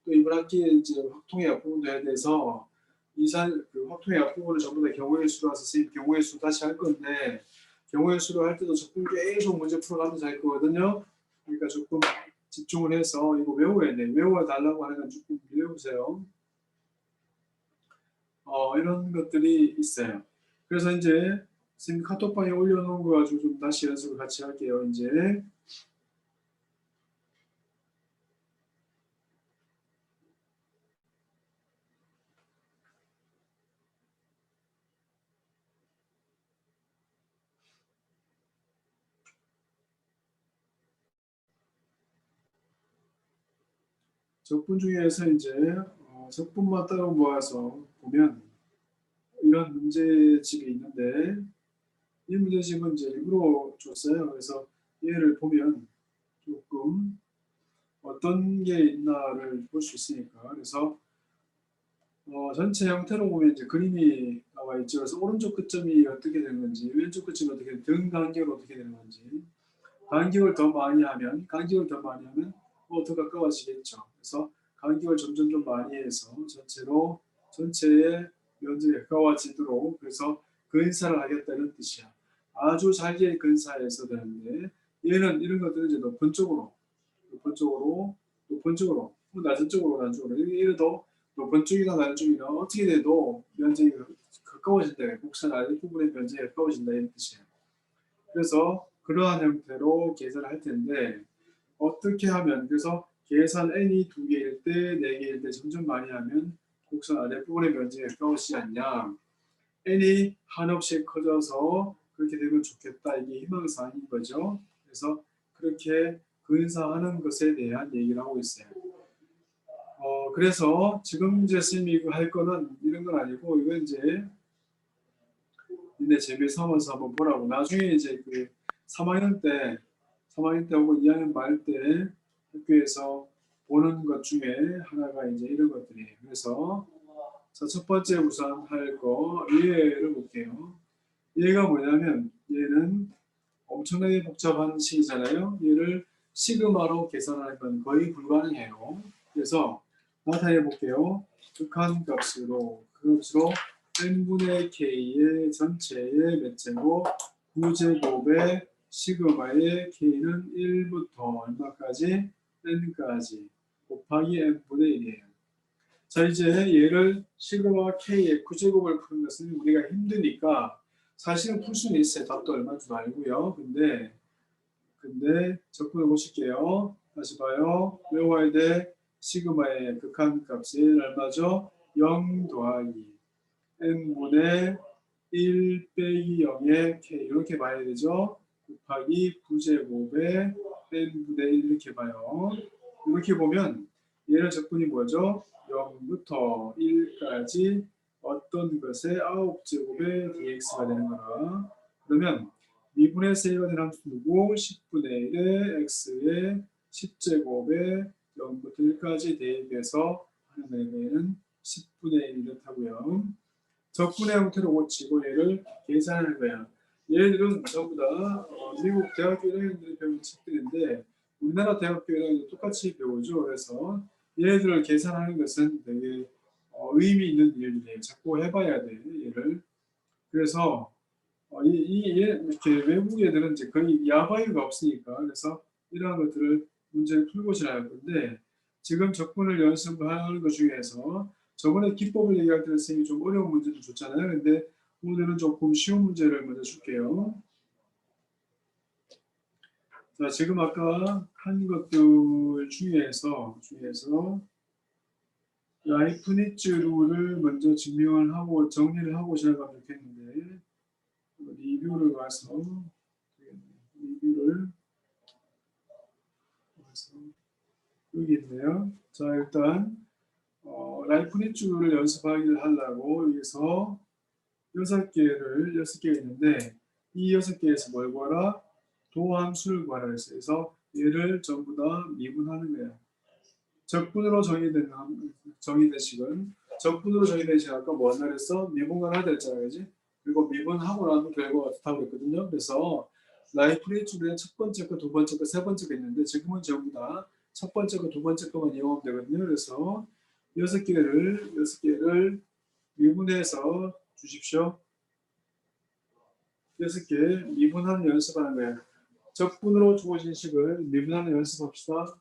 또 이번 학기에 이제 확통의 약부분도 해야 돼서 그 확통의 약부분을 전부 다 경우의 수라서 선생님 경우의 수 다시 할 건데 경우의 수로 할 때도 적분 계속 문제 풀어가면서 할 거거든요. 그러니까 조금 집중을 해서 이거 외워야 돼. 외워달라고 하는 건 조금 외우세요. 이런 것들이 있어요. 그래서 이제 선생님 카톡방에 올려놓은 거 가지고 좀 다시 연습을 같이 할게요. 이제 적분 중에서 이제 적분만 따로 모아서 보면 이런 문제집이 있는데 이 문제집은 이제 일부러 줬어요. 그래서 얘를 보면 조금 어떤 게 있나를 볼 수 있으니까 그래서 전체 형태로 보면 이제 그림이 나와 있죠. 그래서 오른쪽 끝점이 어떻게 되는 건지 왼쪽 끝점이 어떻게 되는 등 간격이 어떻게 되는 건지 간격을 더 많이 하면 더 가까워지겠죠. 그래서 간격을 점점 좀 많이 해서 전체의 면적에 가까워지도록 그래서 근사를 하겠다는 뜻이야. 아주 잘게 근사해서 되는데 얘는 이런 것들은 이제 높은 쪽으로 높은 쪽으로, 낮은 쪽으로, 이래도 높은 쪽이나 낮은 쪽이나 어떻게 돼도 면적이 가까워진다. 곡선 아랫부분의 면적이 가까워진다 이런 뜻이에요. 그래서 그러한 형태로 계산을 할 텐데 어떻게 하면 그래서 계산 n이 2개일 때, 4개일 때 점점 많이 하면 곡선 아랫부분의 면적이 가까워지지 않냐. n이 한없이 커져서 그렇게 되면 좋겠다. 이게 희망사항인 거죠. 그래서 그렇게 근사하는 것에 대한 얘기를 하고 있어요. 그래서 지금 이제 선생님이 할 거는 이런 건 아니고 이건 이제 근데 재미 삼아서 한번 보라고. 나중에 이제 그 3학년 때 혹은 2학년 말 때 학교에서 보는 것 중에 하나가 이제 이런 것들이에요. 그래서 자, 첫 번째 우선 할 거 얘를 볼게요. 얘가 뭐냐면 얘는 엄청나게 복잡한 식이잖아요. 얘를 시그마로 계산하는 건 거의 불가능해요. 그래서 나타내 볼게요. 극한값으로 n분의 k의 전체의 몇 제곱 9제곱의 시그마의 k는 1부터 얼마까지 n까지 곱하기 n분의 1이에요. 자 이제 얘를 시그마 k의 9제곱을 푸는 것은 우리가 힘드니까 사실은 풀 수는 있어요. 답도 얼마 줄 알고요. 근데 적분을 보실게요. 다시 봐요. 외워야 돼. 시그마의 극한값이 얼마죠? 0 더하기 n분의 1 빼기 0의 k 이렇게 봐야 되죠. 곱하기 9제곱의 n분의 1 이렇게 봐요. 이렇게 보면 얘는 적분이 뭐죠? 0부터 1까지 어떤 것의 9제곱의 dx가 되는 거라. 그러면 미분의 세가 된 함수 누구? 10분의 1의 x의 10제곱의 0부터 1까지 대입해서 하는 얘는 10분의 1이 되고요. 적분의 형태로 고치고 얘를 계산하는 거야. 얘들은 전부 다 미국 대학교 1학년들이 배우는 책들인데 우리나라 대학교 1학년도 똑같이 배우죠. 그래서 얘들을 계산하는 것은 되게 의미 있는 일이에요. 자꾸 해봐야 돼 얘를. 그래서 이렇게 외국 애들은 이제 거의 야바이가 없으니까 그래서 이러한 것들을 문제를 풀고 지나갈 건데 지금 적분을 연습하는 것 중에서 저번에 기법을 얘기할 때는 선생님이 좀 어려운 문제도 줬잖아요. 근데 오늘은 조금 쉬운 문제를 먼저 줄게요. 자, 지금 아까 한 것들 중에서 라이프니츠 룰을 먼저 증명을 하고 정리를 하고 시작하면 좋겠는데 리뷰를 와서 여기 있네요. 자, 일단 라이프니츠를 연습하기를 하려고 여기서 6개가 있는데 이 6개에서 뭘 구하라? 도함수를 구하라 했어요. 그래서 얘를 전부 다 미분하는 거예요. 적분으로 정의된 식은 적분으로 정의된 식은 아까 뭐 하나 그랬어? 미분과 하나 됐잖아, 그지? 그리고 미분하고 나면 결과가 좋다고 그랬거든요. 그래서 라이프니츠는 첫 번째 거, 두 번째 거, 세 번째 거 있는데 지금은 전부 다 첫 번째 거, 두 번째 거만 이용하면 되거든요. 그래서 6개를 미분해서 주십시오. 6개 미분하는 연습하는 거예요. 적분으로 주어진 식을 미분하는 연습합시다.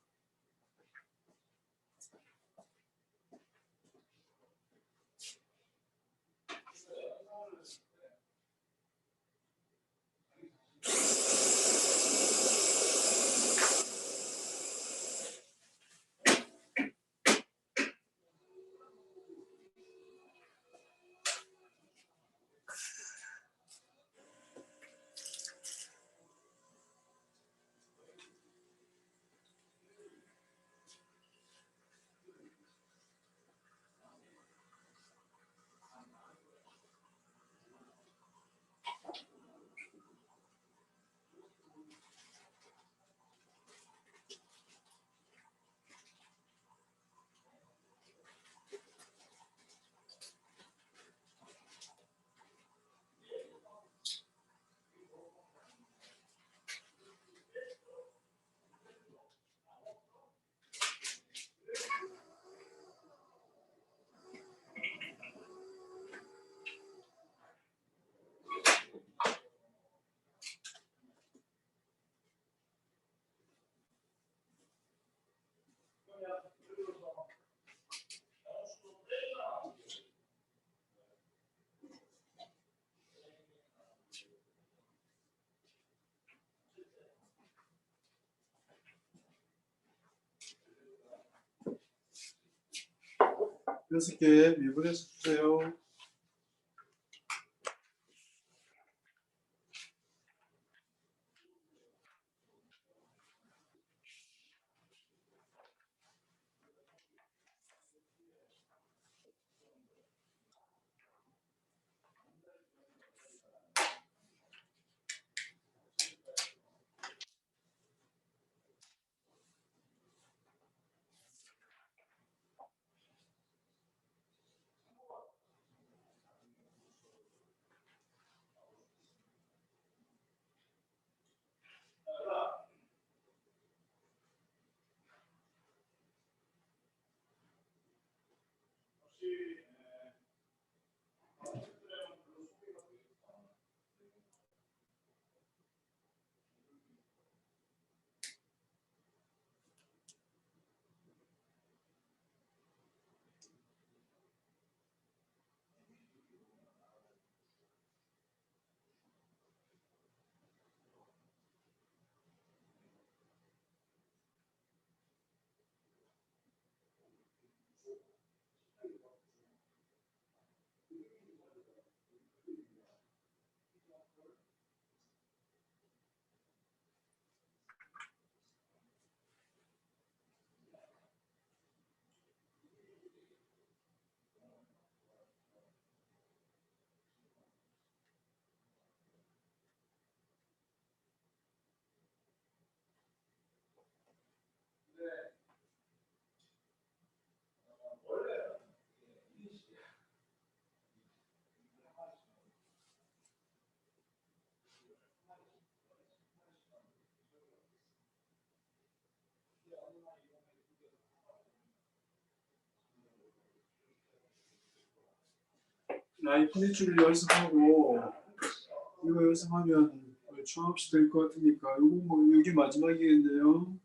6개 미분해서 주세요. 이 분리줄을 연습하고 이거 연습하면 추 없이 될 것 같으니까 이거 뭐 여기 마지막이겠네요.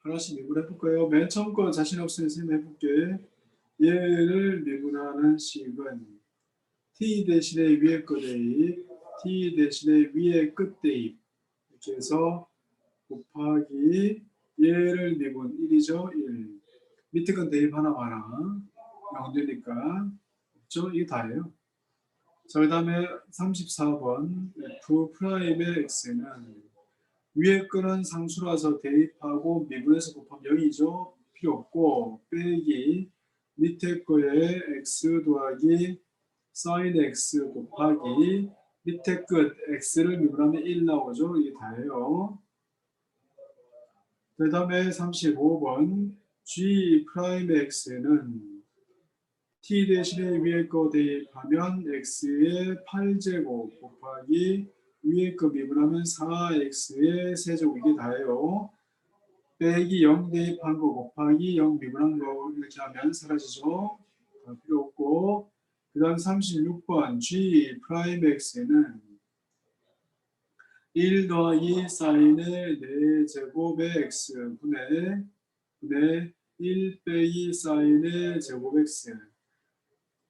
하나씩 미분해볼까요? 맨 처음 거 자신 없으면 선생님 해볼게. 얘를 미분하는 식은 t 대신에 위에 거 대입, t 대신에 위에 끝 대입 이렇게 해서 곱하기 얘를 미분 1이죠. 1. 밑에 건 대입 하나만 하나. 0 되니까 그렇죠? 이게 다예요. 자, 그 다음에 34번 F'의 x는 위에 거는 상수라서 대입하고 미분해서 곱하면 0이죠. 필요 없고 빼기 밑에 거에 x 더하기 sin x 곱하기 밑에 끝 x를 미분하면 1 나오죠. 이게 다예요. 그 다음에 35번 g 프라임 x는 t 대신에 위에 거 대입하면 x의 8제곱 곱하기 위에 거 미분하면 4x의 세제곱 이게 다예요. 빼기 0 대입한 거 곱하기 0 미분한 거 이렇게 하면 사라지죠. 필요 없고 그 다음 36번 g 프라임 x는 1 더하기 사인의 4제곱의 x 분의 1 빼기 사인의 제곱 x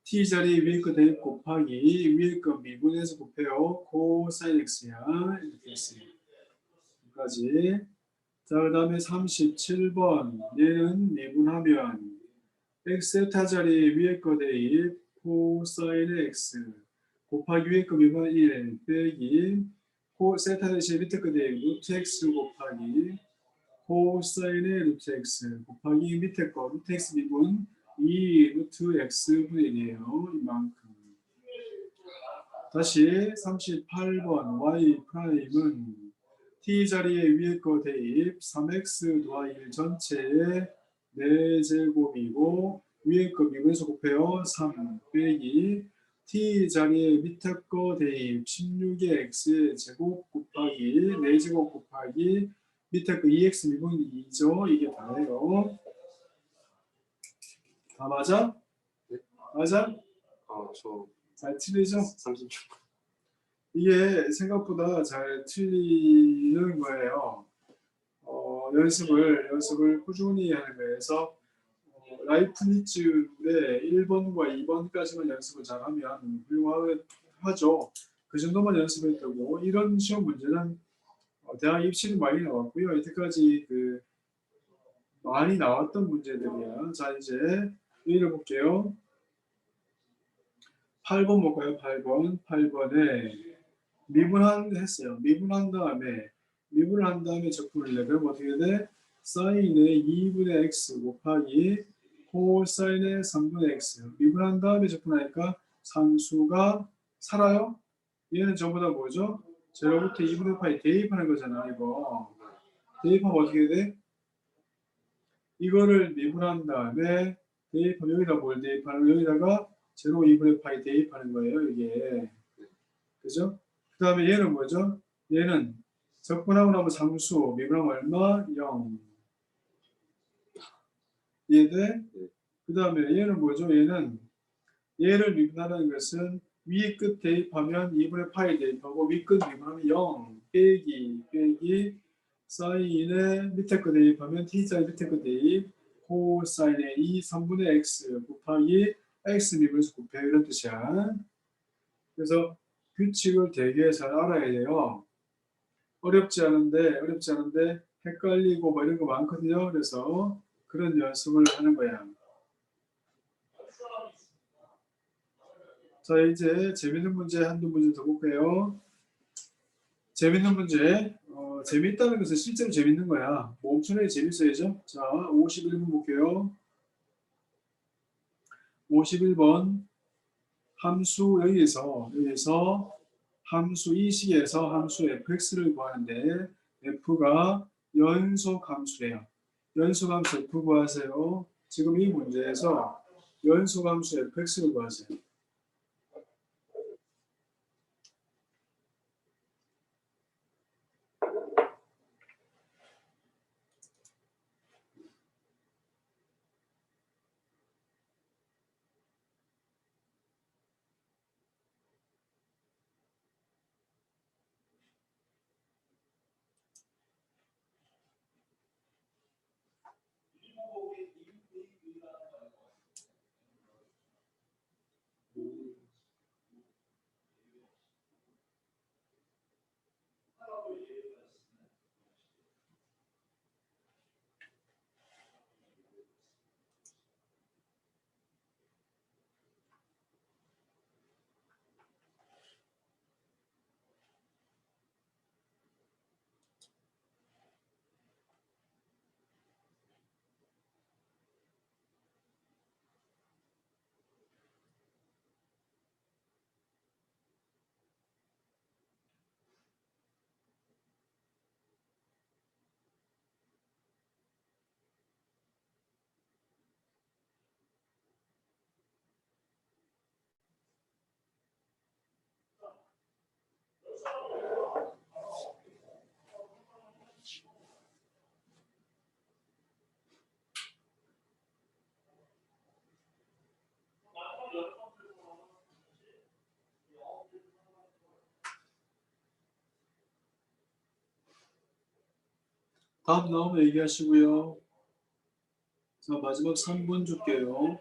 t자리 위에 거 대입 곱하기 위에 거 미분해서 곱해요. 코사인 x야. 이렇게 했어요. 여기까지. 자, 그 다음에 37번 얘는 미분하면 x세타자리 위에 거 대입 코사인의 x 곱하기 위에 거 미분 1 빼기 코세타 대신 밑에 거 대입 루트 x 곱하기 코사인의 루트 x 곱하기 밑에 거 루트 x 미분 2 루트 x 분의 1이에요. 이만큼. 다시 38번 y 프라임은 t 자리에 위에 거 대입 3x 더하기 1 전체의 4제곱이고 위에 거 미분해서 곱해요. 3 빼기 t 자리에 밑에 거 대입 16의 x의 제곱 곱하기 4제곱 곱하기 밑에 거 2x 미분 2죠. 이게 다예요. 다 맞아? 네. 맞아? 저 잘 틀리죠? 36번. 이게 생각보다 잘 틀리는 거예요. 연습을 꾸준히 하는 거예요. 그래서 라이프니츠의 1번과 2번까지만 연습을 잘하면 훌륭하죠. 그 정도만 연습했다고 이런 시험 문제는 대학 입시는 많이 나왔고요. 이때까지 많이 나왔던 문제들이야. 자, 이제 읽어볼게요. 8번 볼까요? 8번에 했어요. 미분한 다음에 적분을 내. 그럼 어떻게 돼? 사인의 2분의 x 곱하기 코사인의 3분의 x. 미분한 다음에 적분하니까 상수가 살아요? 얘는 전부 다 뭐죠? 제로부터 2분의 파이 대입하는 거잖아, 이거. 대입하면 어떻게 돼? 이거를 미분한 다음에 대입하면 여기다 뭘 대입하는 거예요? 여기다가 제로 2분의 파이 대입하는 거예요, 이게. 그죠? 그 다음에 얘는 뭐죠? 얘는 적분하고 나면 상수, 미분하면 얼마? 0. 이해돼? 그 다음에 얘는 뭐죠? 얘를 미분하는 것은 위 끝 대입하면 2분의 파이 대입하고 위 끝 미분하면 0 빼기 사인의 밑에 거 대입하면 t자의 밑에 거 대입 코사인의 2 3분의 x 곱하기 x 미분에서 곱해 이런 뜻이야. 그래서 규칙을 되게 잘 알아야 돼요. 어렵지 않은데 헷갈리고 뭐 이런 거 많거든요. 그래서 그런 연습을 하는 거야. 자, 이제 재밌는 문제 한두 문제 더 볼게요. 재밌는 문제. 재밌다는 것은 실제로 재밌는 거야. 뭐 엄청나게 재밌어야죠. 자, 51번 볼게요. 51번 함수 여기서 함수 이 식에서 함수 fx를 구하는데 f가 연속 함수래요. 연속 함수 f 구하세요. 지금 이 문제에서 연속 함수 fx를 구하세요. 다음 나오면 얘기하시고요. 자, 마지막 3분 줄게요.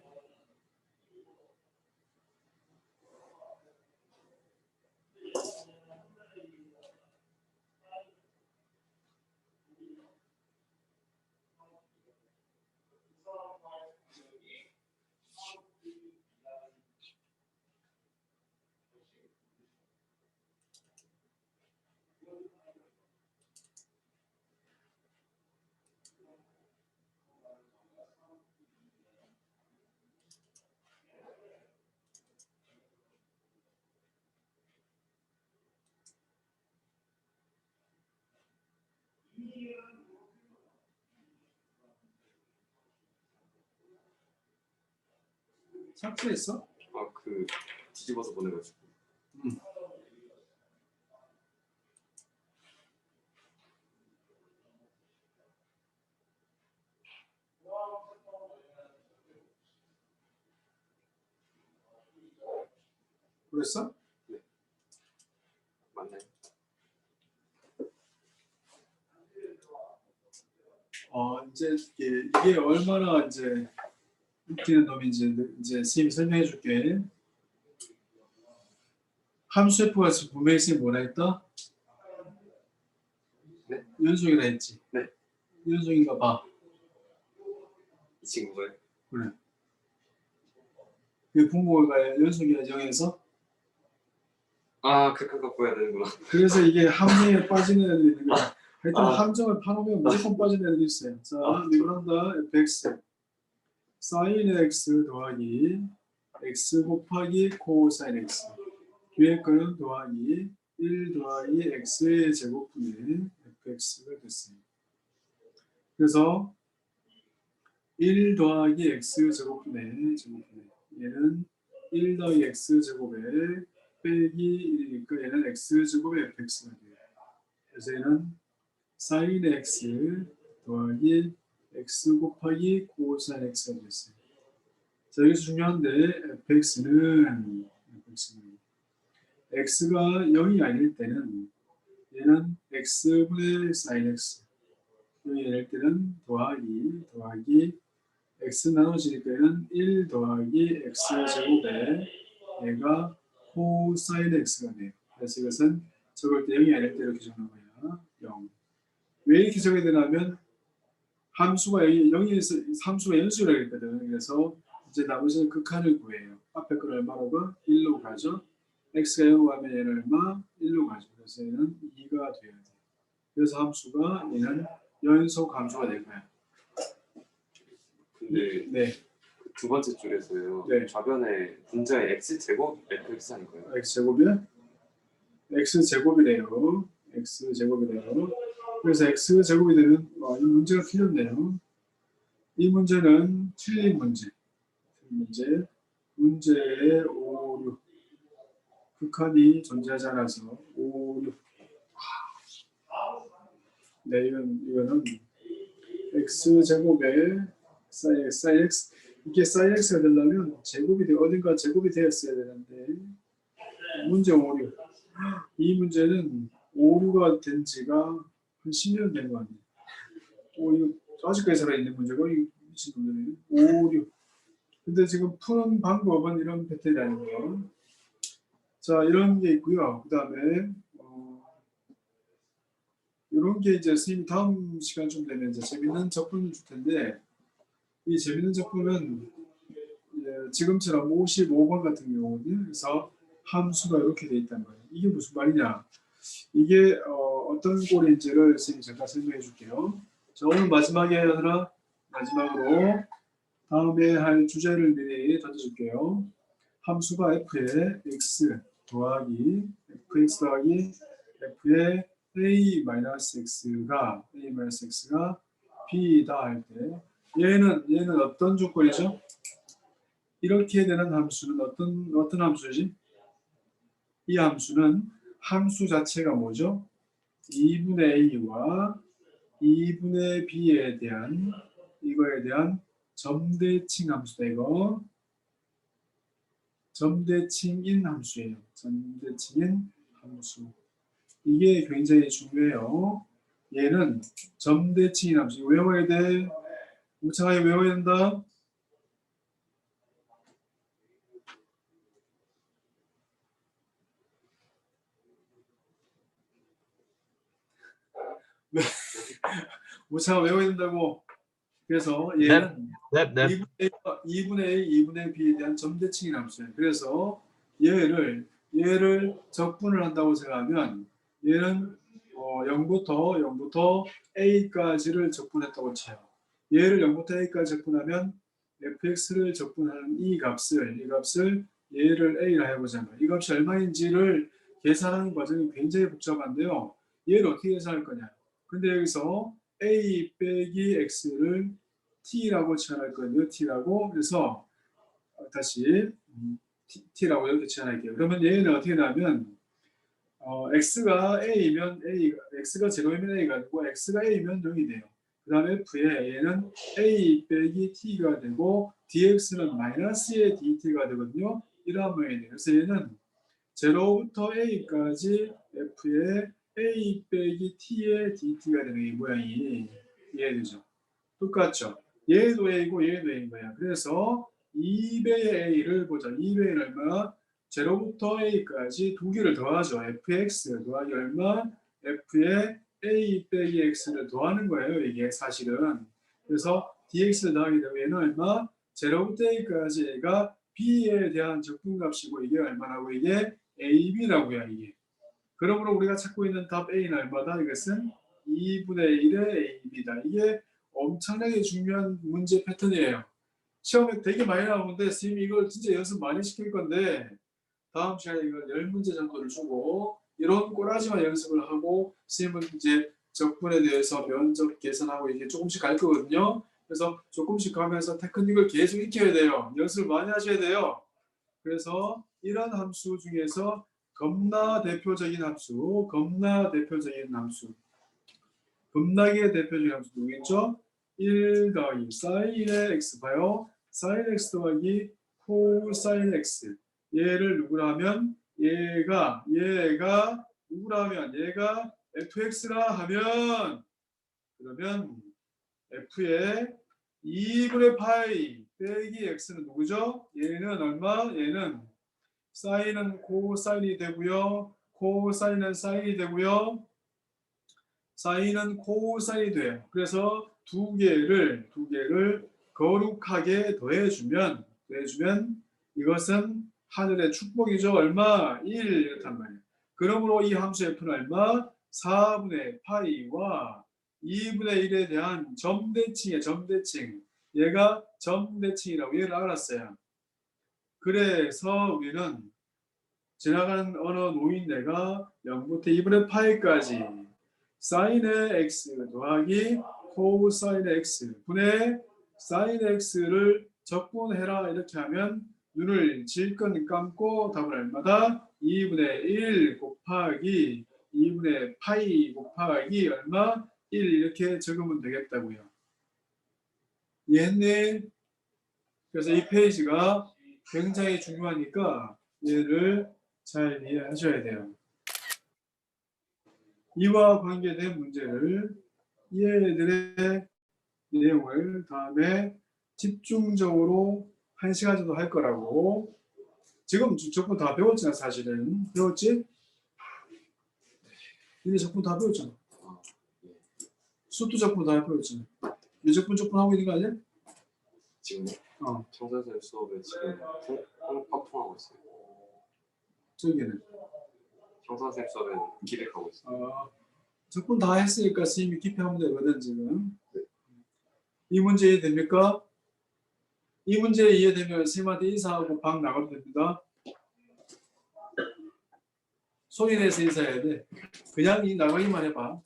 삭제했어? 아, 그 뒤집어서 보내가지고. 응. 그랬어? 맞나요? 이제 이게 얼마나 이제 웃기는 놈인지 이제 선생님이 설명해 줄게. 함수 F가 분명히 선생님이 뭐라 했다? 네? 연속이라 했지? 네. 연속인가 봐. 이 친구가요? 그래. 그 분모가 연속이야 정해서. 아, 극한 보여야 되는구나. 그래서 이게 함정에 빠지는 애들이 있는 거야. 하여튼 아. 함정을 파놓으면 무조건 빠지는 애들이 있어요. 자, 이거한다 fx sin x 더하기 x 곱하기 코사인 x 뒤에 거는 더하기 1 더하기 x의 제곱분의 fx가 됐어요. 그래서 1 더하기 x 제곱분의 얘는 1 더하기 x 제곱에 빼기 1이니까 얘는 x 제곱의 fx가 돼요. 그래서 얘는 sin x 더하기 x 곱하기 코사인 x가 됐어요. 자, 여기서 중요한데 fx는 x가 0이 아닐 때는 얘는 x분의 sin x 0이 아닐 때는 더하기 x 나눠지니까 얘는 1 더하기 x 제곱에 얘가 코사인 x가 돼요. 그래서 이것은 적을 때 0이 아닐 때 이렇게 적는 거야. 0. 왜 이렇게 적어야 되냐면 함수가 0에서 함수가 연수라고 했거든. 그래서 이제 나머지는 극한을 구해요. 앞에 걸 얼마로 가? 1로 가죠. x가 0로 가면 얘는 얼마? 1로 가죠. 그래서 얘는 2가 돼야 돼요. 그래서 함수가 얘는 연속 함수가 될 거야. 근데 네. 두 번째 줄에서요. 네. 좌변에 분자의 x 제곱 fx 아닌가요? x제곱이요? x제곱이래요. x제곱이래요. 그래서 x제곱이 되는 이 문제가 틀렸네요. 이 문제는 틀린 문제. 문제의 5, 6 극한이 존재하지 않아서 5, 6 네, 이거는 x제곱에 sin x 이게 sin x가 되려면 제곱이 어딘가 제곱이 되었어야 되는데 문제 5, 6 이 문제는 5, 6가 된 지가 한 10년 된 거 아니에요. 이거 아직까지 살아있는 문제고 이 미친 놈들이 5, 6 근데 지금 푸는 방법은 이런 패턴이 아닌 거. 자, 이런 게 있고요. 그 다음에 이런 게 이제 선생님이 다음 시간쯤 되면 이제 재밌는 작품을 줄 텐데 이 재밌는 작품은 지금처럼 55번 같은 경우는 그래서 함수가 이렇게 돼 있단 말이에요. 이게 무슨 말이냐? 이게 어떤 꼴인지를 선생님이 잠깐 설명해 줄게요. 자, 오늘 마지막으로 다음에 할 주제를 미리 던져줄게요. 함수가 f의 x 더하기 fx 더하기 f의 a-x가 b다 할 때 얘는 어떤 조건이죠? 이렇게 되는 함수는 어떤 함수지? 이 함수는 함수 자체가 뭐죠? 2분의 a와 2분의 b에 대한 이거에 대한 점대칭 함수다. 이거 점대칭인 함수예요. 점대칭인 함수. 이게 굉장히 중요해요. 얘는 점대칭인 함수. 외워야 돼. 우창하게 외워야 된다. 우창하게 외워야 된다고. 그래서 얘는 넵. 2분의 A, 2분의 B에 대한 점대칭인 함수예요. 그래서 얘를 적분을 한다고 생각하면 얘는 0부터 A까지를 적분했다고 쳐요. 얘를 0부터 A까지 적분하면 fx를 적분하는 이 값을 얘를 A라 해보자면 이 값이 얼마인지를 계산하는 과정이 굉장히 복잡한데요. 얘를 어떻게 계산할 거냐? 근데 여기서 a 빼기 x를 t라고 치환할거든요. t라고. 그래서 다시 t라고 이렇게 치환할게요. 그러면 얘는 어떻게 나면 x가 a이면 x가 0이면 a가 되고 x가 a이면 0이 돼요. 그 다음에 f에 얘는 a 빼기 t가 되고 dx는 마이너스의 dt가 되거든요. 이러한 모양이 돼요. 그래서 얘는 0부터 a까지 f에 a 빼기 t의 dt가 되는 이 모양이 이해되죠? 똑같죠? 얘도 a고 얘도 a인 거야. 그래서 2배의 a를 보자. 2배는 얼마? 0부터 a까지 두 개를 더하죠. fx 더하기 얼마? f에 a 빼기 x를 더하는 거예요. 이게 사실은. 그래서 dx를 더하게 되면 얘는 얼마? 0부터 a까지 a가 b에 대한 적분값이고 이게 얼마라고? 이게 ab라고요. 이게. 그러므로 우리가 찾고 있는 답 a는 얼마다? 이것은 2분의 1의 ab다. 이게 엄청나게 중요한 문제 패턴이에요. 시험에 되게 많이 나오는데 선생님이 이걸 진짜 연습 많이 시킬 건데 다음 시간에 이걸 10문제 정도를 주고 이런 꼬라지만 연습을 하고 선생님은 이제 적분에 대해서 면접 계산하고 이게 조금씩 갈 거거든요. 그래서 조금씩 가면서 테크닉을 계속 익혀야 돼요. 연습을 많이 하셔야 돼요. 그래서 이런 함수 중에서 겁나게 대표적인 함수 누구겠죠? 1 더하기 사인의 x 봐요. 사인 x 더하기 코사인 x. 얘를 누구라 하면 얘가 누구라 하면 얘가 fx라 하면 그러면 f의 2분의 파이 빼기 x는 누구죠? 얘는 얼마? 얘는 사인은 코사인이 되고요. 코사인은 사인이 되고요. 사인은 코사인이 돼요. 그래서 두 개를 거룩하게 더해주면 이것은 하늘의 축복이죠. 얼마? 1 이렇단 말이에요. 그러므로 이 함수 f는 얼마? 4분의 파이와 2분의 1에 대한 점대칭이에요. 점대칭. 얘가 점대칭이라고 얘를 알았어요. 그래서 우리는 지나가는 어느 노인네가 0부터 2분의 파이까지 사인의 x 더하기 코사인의 x 분의 사인의 x를 적분해라 이렇게 하면 눈을 질끈 감고 답은 얼마다? 2분의 1 곱하기 2분의 파이 곱하기 얼마? 1 이렇게 적으면 되겠다고요. 이해했니? 그래서 이 페이지가 굉장히 중요하니까 얘를 잘 이해하셔야 돼요. 이와 관계된 문제를 얘들의 내용을 다음에 집중적으로 1시간 정도 할 거라고. 지금 적분 다 배웠잖아. 사실은 배웠지? 이제 적분 다 배웠잖아. 수도 적분 다 배웠잖아. 이 적분 하고 있는 거 아니야? 지금 청소년 수업에 지금 확통하고 있어요. 저기는 청소년 수업에 기획하고 있어요. 적분 다 했으니까 선생님이 기표하면 되거든 지금. 이 문제 이해됩니까? 이 문제 이해되면 선생님한테 인사하고 방 나가면 됩니다. 소리 내서 인사해야 돼. 그냥 나가기만 해봐.